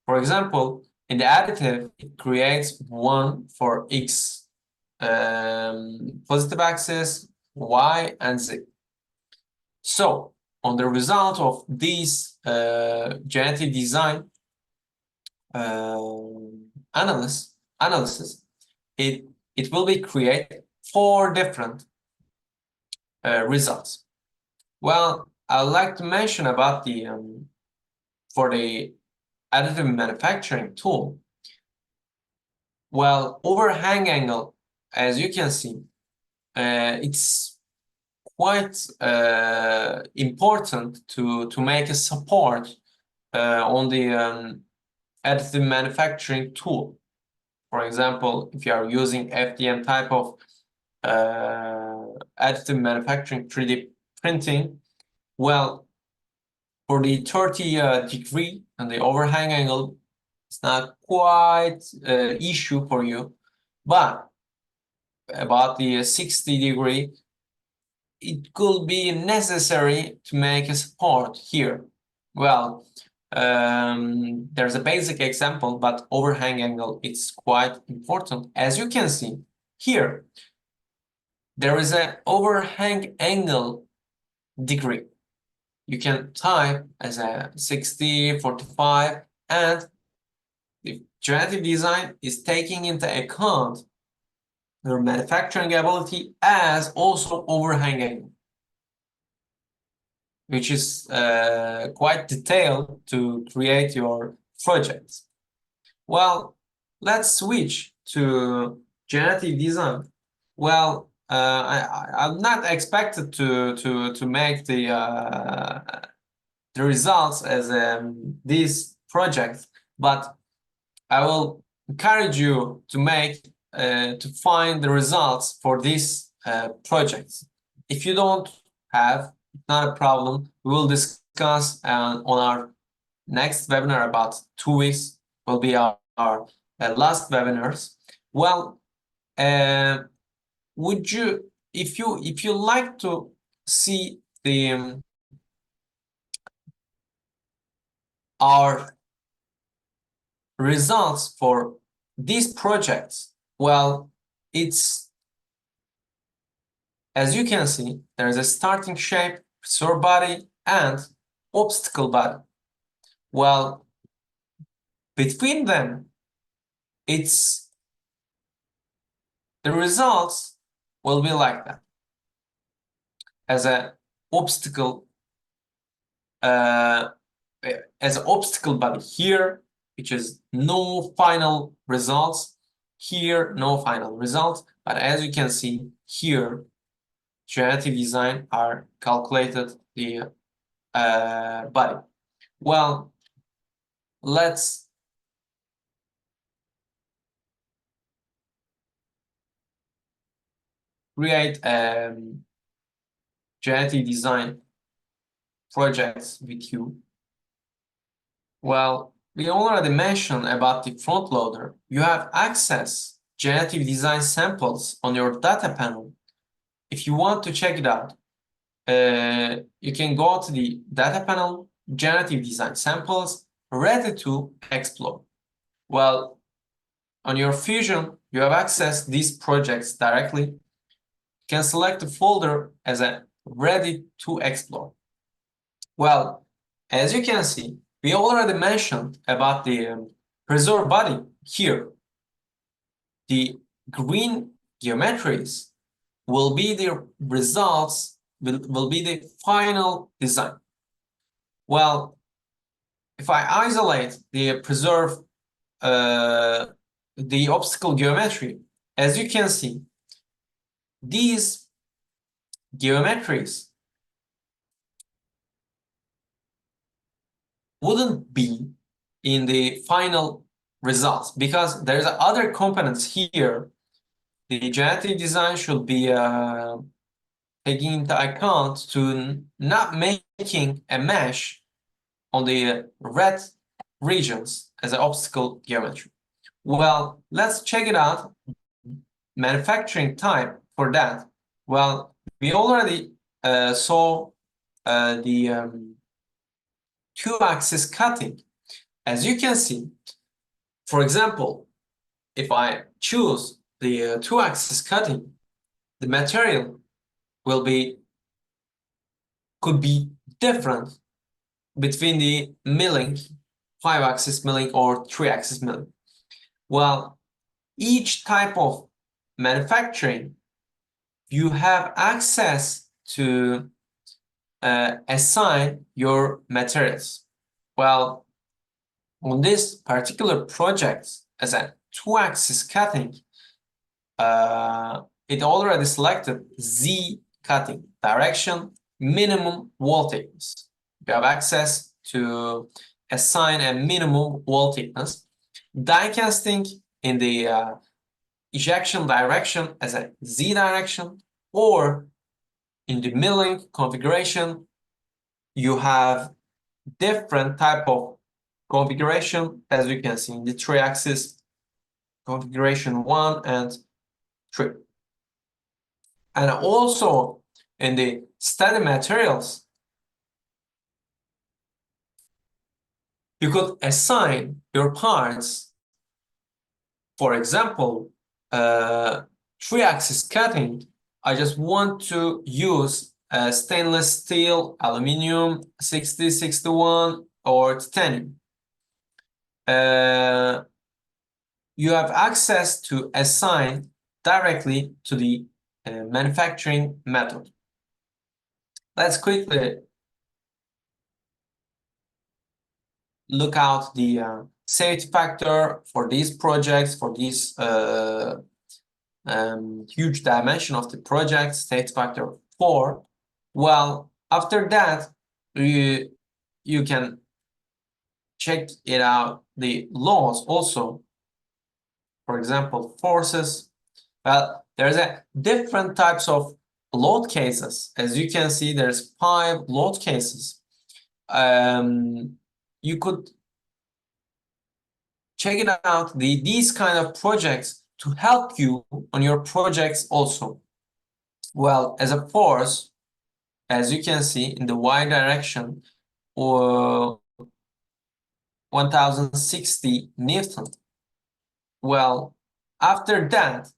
for example, in the additive, it creates one for X positive axis, Y, and Z. So on the result of these generative design analysis, it will be create 4 different results. Well, I'd like to mention about the for the additive manufacturing tool. Well, overhang angle, as you can see, it's quite important to make a support on the additive manufacturing tool. For example, if you are using FDM type of additive manufacturing 3D printing, well, for the 30 degree and the overhang angle, it's not quite issue for you, but about the 60 degree, it could be necessary to make a support here. Well, there's a basic example, but overhang angle, it's quite important. As you can see here, there is an overhang angle degree. You can type as a 60, 45, and the generative design is taking into account your manufacturing ability as also overhang angle, which is quite detailed to create your projects. Well, let's switch to generative design. Well, I'm not expected to make the results as this project, but I will encourage you to make to find the results for these projects. If you don't have, not a problem. We will discuss on our next webinar about 2 weeks. Will be our last webinars. Well, would you, if you like to see the our results for these projects, well, it's, as you can see, there's a starting shape, pseudo body, and obstacle body. Well, between them, it's the results will be like that. As an obstacle, body here, which is no final results. Here, no final results. But as you can see here, generative design are calculated the body. Well, let's create generative design projects with you. Well, we already mentioned about the front loader. You have access generative design samples on your data panel. If you want to check it out, you can go to the data panel, generative design samples, ready to explore. Well, on your Fusion, you have access to these projects directly. You can select the folder as a ready to explore. Well, as you can see, we already mentioned about the preserved body here. The green geometries will be the results, will be the final design. Well, if I isolate the preserve the obstacle geometry, as you can see, these geometries wouldn't be in the final results because there's other components here. The generative design should be taking into account to not making a mesh on the red regions as an obstacle geometry. Well, let's check it out. Manufacturing type for that. Well, we already saw the two-axis cutting. As you can see, for example, if I choose the two-axis cutting, the material could be different between the milling, 5-axis milling or 3-axis milling. Well, each type of manufacturing, you have access to assign your materials. Well, on this particular project, as a two-axis cutting, it already selected Z cutting direction, minimum wall thickness. You have access to assign a minimum wall thickness. Die casting in the ejection direction as a Z direction, or in the milling configuration, you have different type of configuration, as you can see in the 3-axis configuration 1 and 3. And also in the study materials, you could assign your parts. For example, 3-axis cutting, I just want to use stainless steel, aluminum, 60, 61, or titanium. You have access to assign directly to the manufacturing method. Let's quickly look out the safety factor for these projects, for these huge dimension of the project, safety factor 4. Well, after that, you can check it out, the laws also. For example, forces. Well, there's a different types of load cases. As you can see, there's 5 load cases. You could check it out, these kind of projects to help you on your projects also. Well, as a force, as you can see in the Y direction, or 1060 Newton. Well, after that,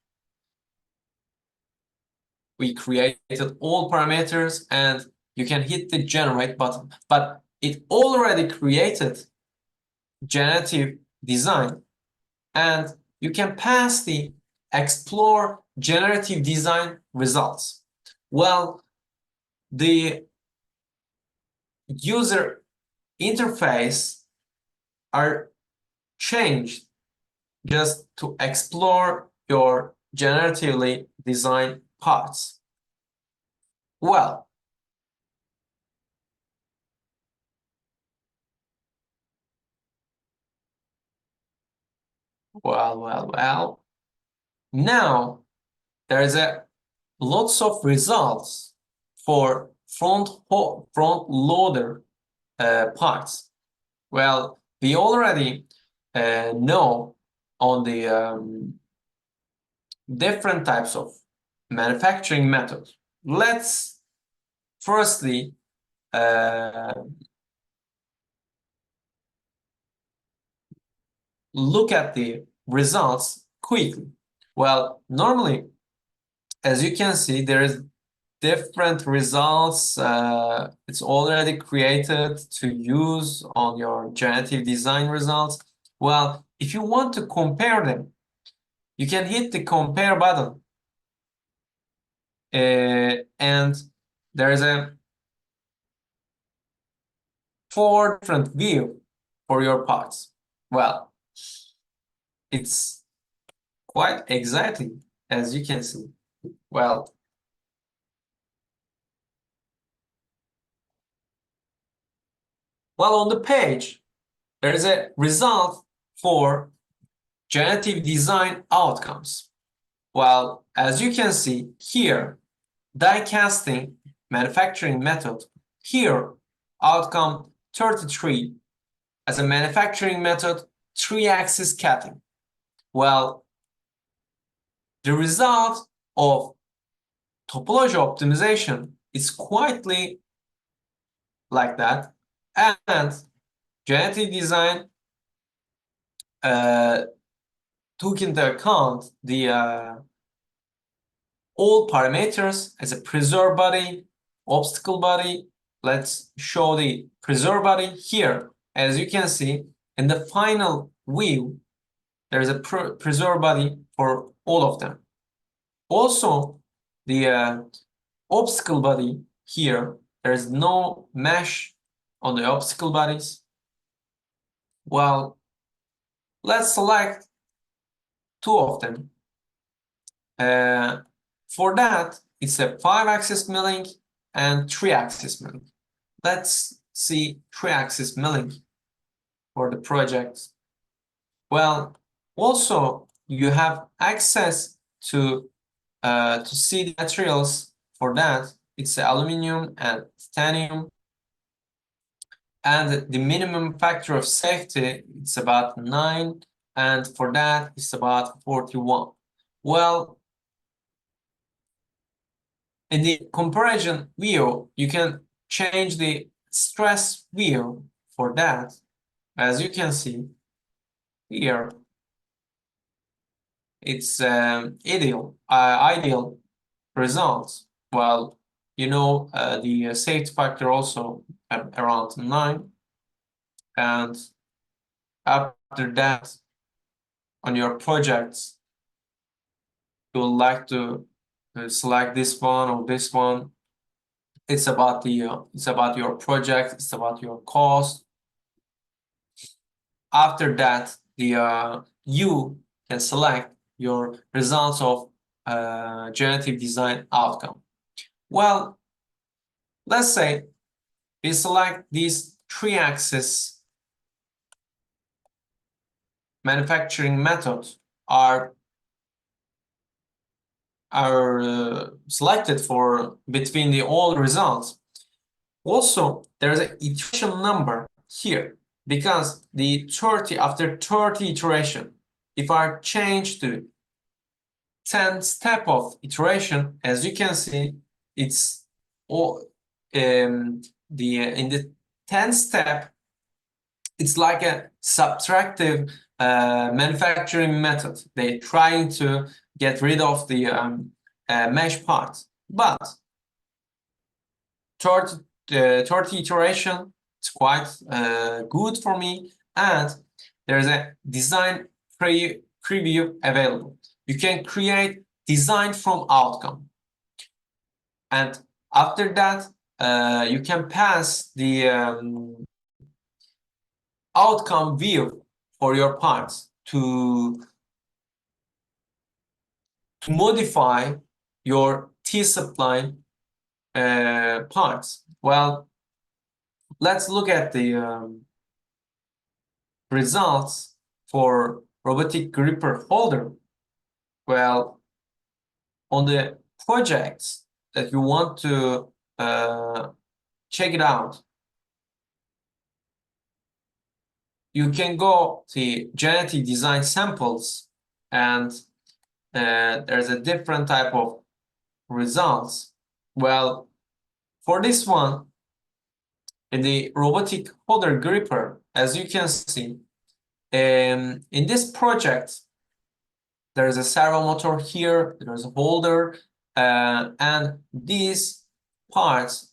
we created all parameters and you can hit the generate button, but it already created generative design, and you can pass the explore generative design results. Well, the user interface are changed just to explore your generatively designed parts. Well, now there is lots of results for front loader parts. Well, we already know on the different types of manufacturing methods. Let's firstly look at the results quickly. Well, normally, as you can see, there is different results. It's already created to use on your generative design results. Well, if you want to compare them, you can hit the compare button. And there is a 4 different view for your parts. Well, it's quite exciting, as you can see. Well, on the page, there is a result for generative design outcomes. Well, as you can see here, die casting manufacturing method, here outcome 33 as a manufacturing method, 3-axis cutting. Well, the result of topology optimization is quietly like that, and generative design took into account the all parameters as a preserved body, obstacle body. Let's show the preserved body here. As you can see, in the final view, there's a preserved body for all of them. Also, the obstacle body here, there's no mesh on the obstacle bodies. Well, let's select 2 of them. For that, it's a 5-axis milling and 3-axis milling. Let's see 3-axis milling for the project. Well, also you have access to see the materials for that. It's aluminum and titanium. And the minimum factor of safety, it's about 9. And for that, it's about 41. Well, in the comparison view, you can change the stress view for that. As you can see here, it's ideal results. Well, you know, the safety factor also around 9. And after that, on your projects, you would like to select this one or this one. It's about the it's about your project, it's about your cost. After that, the you can select your results of generative design outcome. Well, let's say we select these 3-axis manufacturing methods are selected for between the all results. Also, there's an iteration number here because the 30 after 30 iteration, if I change to 10 step of iteration, as you can see, it's all in the 10 step, it's like a subtractive manufacturing method. They're trying to get rid of the mesh parts, but 30 iteration, it's quite good for me, and there's a design preview available. You can create design from outcome, and after that you can pass the outcome view for your parts to modify your T-spline parts. Well, let's look at the results for robotic gripper holder. Well, on the projects that you want to check it out, you can go to generative design samples, and there's a different type of results. Well, for this one, in the robotic holder gripper, as you can see, in this project, there's a servo motor here, there's a holder, and these parts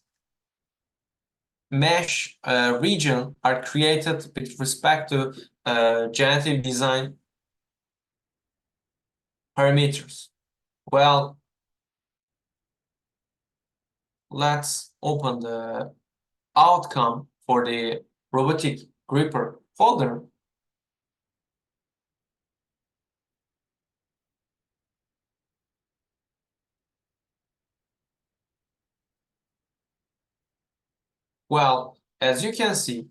mesh region are created with respect to generative design parameters. Well, let's open the outcome for the robotic gripper folder. Well, as you can see,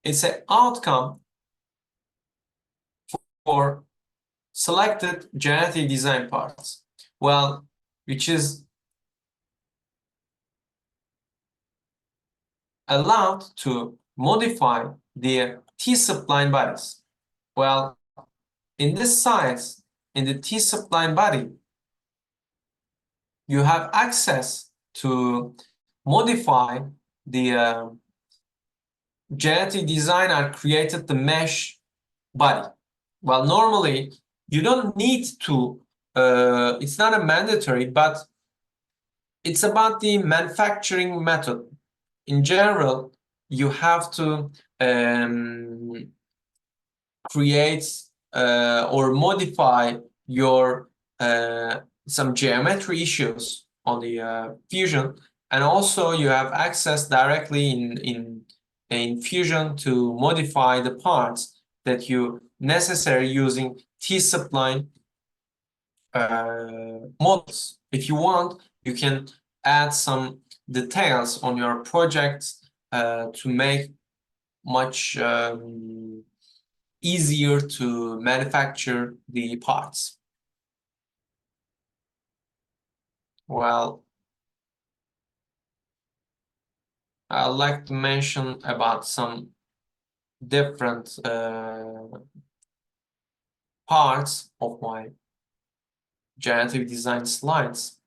it's an outcome for selected generative design parts. Well, which is allowed to modify the T-spline bodies. Well, in this size, in the T-spline body, you have access to modify the generative designer created the mesh body. Well, normally you don't need to, it's not a mandatory, but it's about the manufacturing method. In general, you have to create or modify your some geometry issues on the Fusion, and also you have access directly in Fusion to modify the parts that you necessary using T-spline models. If you want, you can add some details on your project to make much easier to manufacture the parts. Well, I'd like to mention about some different parts of my generative design slides.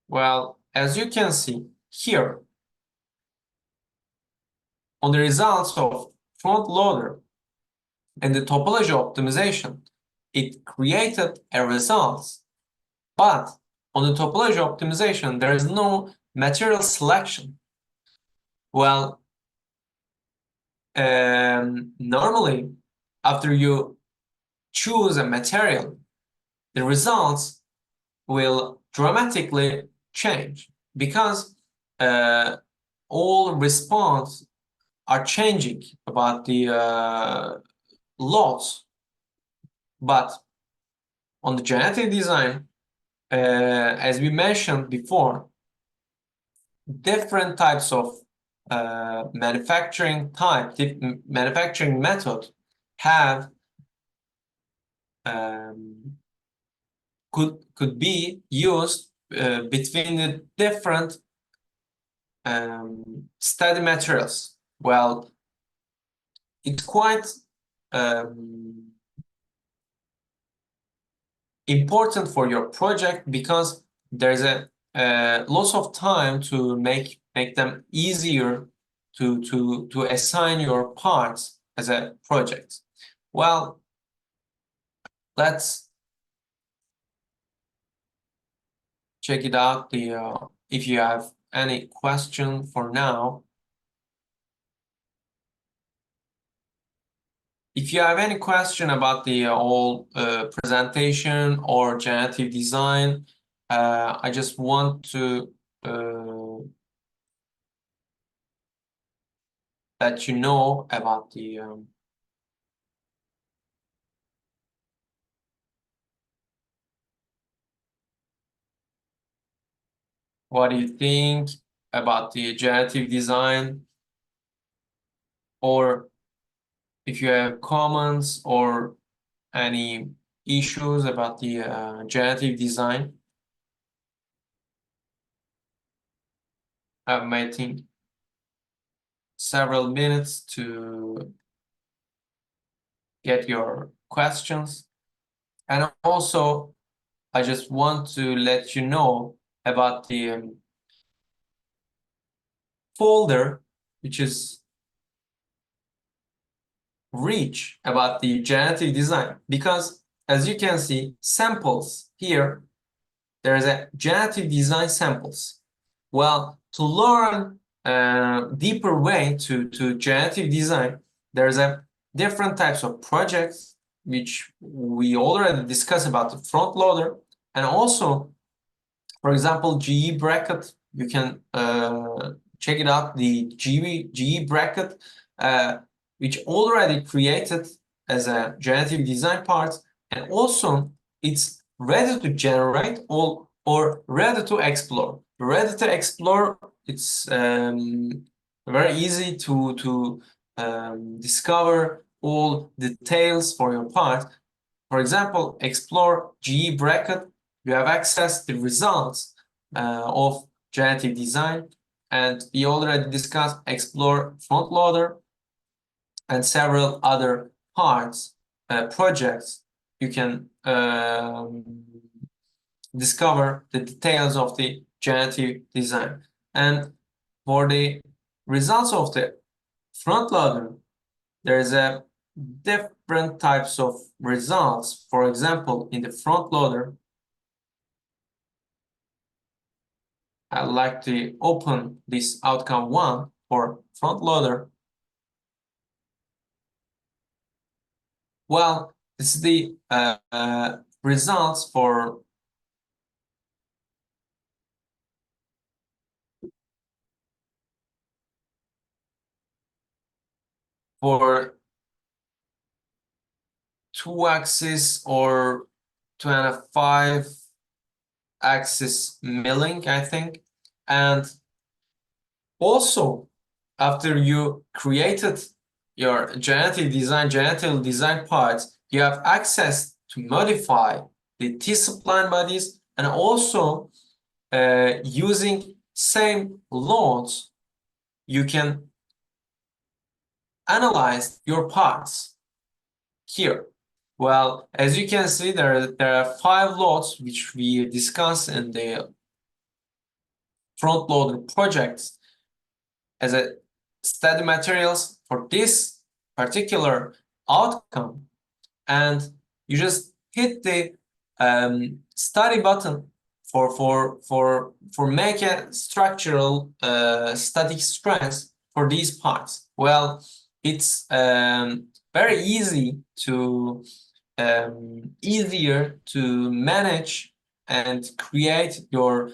Well, as you can see here, on the results of front loader and the topology optimization, it created a result, but on the topology optimization, there is no material selection. Well, normally, after you choose a material, the results will dramatically change because all response are changing about the lots. But on the generative design, as we mentioned before, different types of manufacturing manufacturing method have could be used between the different study materials. Well, it's quite important for your project because there's a lots of time to make them easier to assign your parts as a project. Well, let's check it out. If you have any question for now. If you have any question about the whole presentation or generative design, I just want to let you know about the what do you think about the generative design, or if you have comments or any issues about the generative design. I might think several minutes to get your questions. And also, I just want to let you know about the folder, which is rich about the generative design, because as you can see, samples here, there is a generative design samples. Well, to learn a deeper way to generative design, there's a different types of projects, which we already discussed about the front loader, and also, for example, GE bracket, you can check it out, the GE bracket, which already created as a generative design part, and also it's ready to generate or ready to explore. Ready to explore, it's very easy to discover all details for your part. For example, explore GE bracket, you have access to results of generative design, and we already discussed explore front loader and several other parts, projects. You can discover the details of the generative design. And for the results of the front loader, there is a different types of results. For example, in the front loader, I'd like to open this outcome 1 for front loader. Well, this is the results for two-axis or 25-axis milling, I think. And also, after you created your generative design parts, you have access to modify the T-spline bodies, and also using same loads, you can analyze your parts here. Well, as you can see, there are 5 loads which we discussed in the front loader projects as a study materials for this particular outcome, and you just hit the study button for make a structural static stress for these parts. Well, it's very easy to easier to manage and create your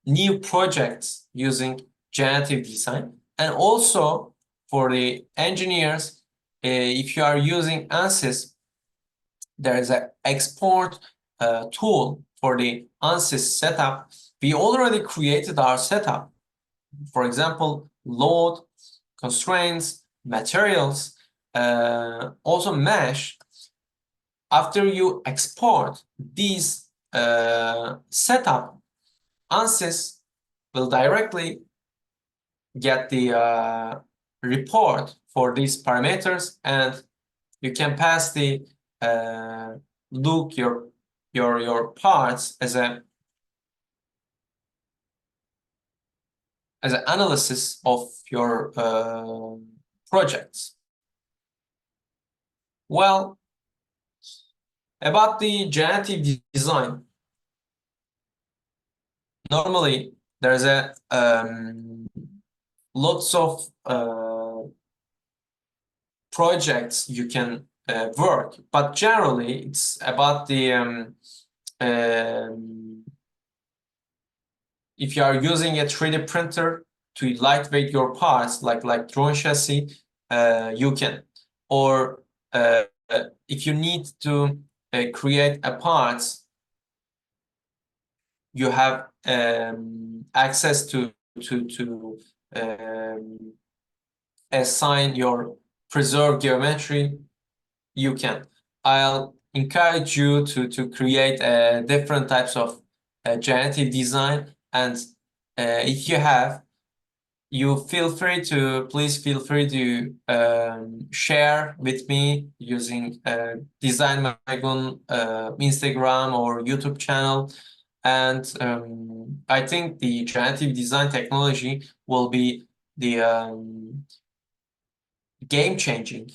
new projects using generative design. And also for the engineers, if you are using ANSYS, there is an export tool for the ANSYS setup. We already created our setup. For example, load, constraints, materials, also mesh. After you export these setup, ANSYS will directly get the report for these parameters, and you can pass the look your parts as an analysis of your projects. Well, about the generative design, normally there's a lots of projects you can work, but generally it's about the if you are using a 3D printer to lightweight your parts, like drone chassis, you can. Or if you need to create a parts, you have access to assign your preserved geometry, you can. I'll encourage you to create different types of generative design, and if you have, please feel free to share with me using Design Magon Instagram or YouTube channel. And I think the generative design technology will be the game-changing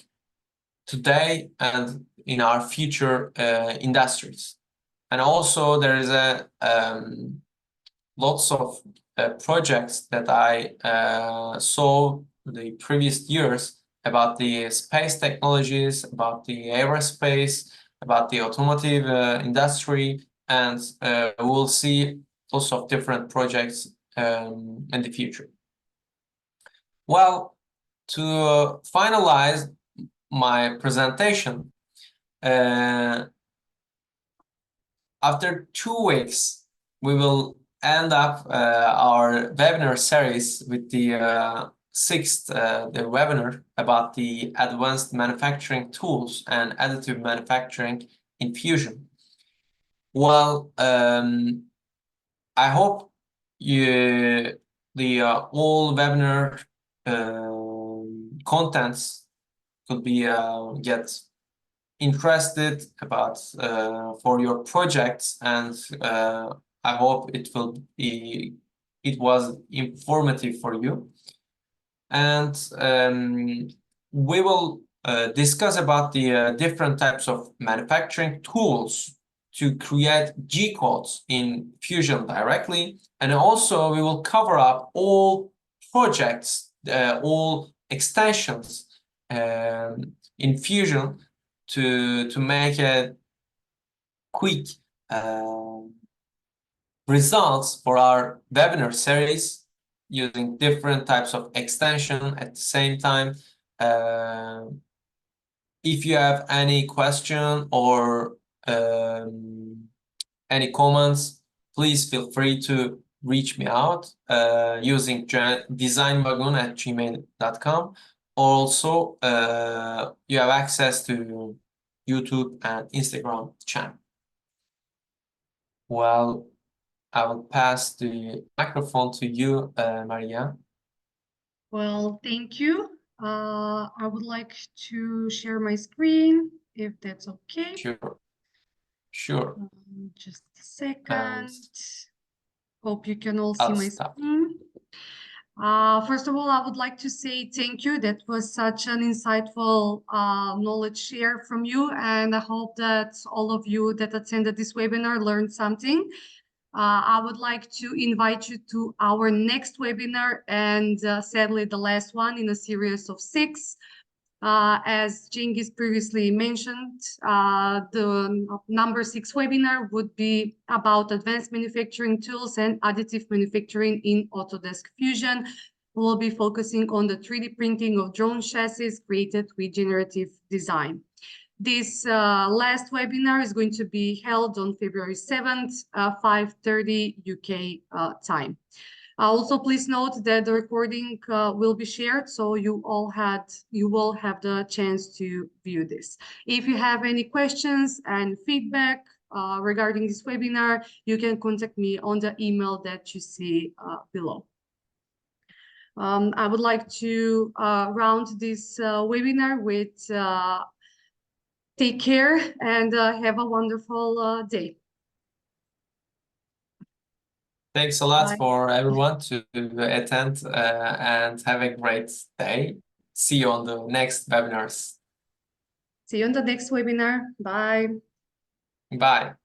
today and in our future industries. And also there is a lots of projects that I saw the previous years about the space technologies, about the aerospace, about the automotive industry, and we'll see lots of different projects in the future. Well, to finalize my presentation, after 2 weeks, we will end up our webinar series with the sixth the webinar about the advanced manufacturing tools and additive manufacturing in Fusion. Well, I hope the all webinar contents could be get interested about for your projects, and I hope it was informative for you. And we will discuss about the different types of manufacturing tools to create G-codes in Fusion directly, and also we will cover up all projects, all extensions in Fusion to make a quick results for our webinar series using different types of extension at the same time. If you have any question or any comments, please feel free to reach me out using designmagon@gmail.com. Also, you have access to YouTube and Instagram channel. Well, I will pass the microphone to you, Maria. Well, thank you. I would like to share my screen, if that's okay. Sure. Just a second. Hope you can all see my stop. screen. First of all, I would like to say thank you. That was such an insightful knowledge share from you, and I hope that all of you that attended this webinar learned something. I would like to invite you to our next webinar, and sadly the last one in a series of 6. As Cengiz previously mentioned, the number 6 webinar would be about advanced manufacturing tools and additive manufacturing in Autodesk Fusion. We'll be focusing on the 3D printing of drone chassis created with generative design. This last webinar is going to be held on February 7th, 5:30 UK time. Also, please note that the recording will be shared, so you will have the chance to view this. If you have any questions and feedback regarding this webinar, you can contact me on the email that you see below. I would like to round this webinar with take care and have a wonderful day. Thanks a lot for everyone to attend and have a great day. See you on the next webinars. See you on the next webinar. Bye. Bye.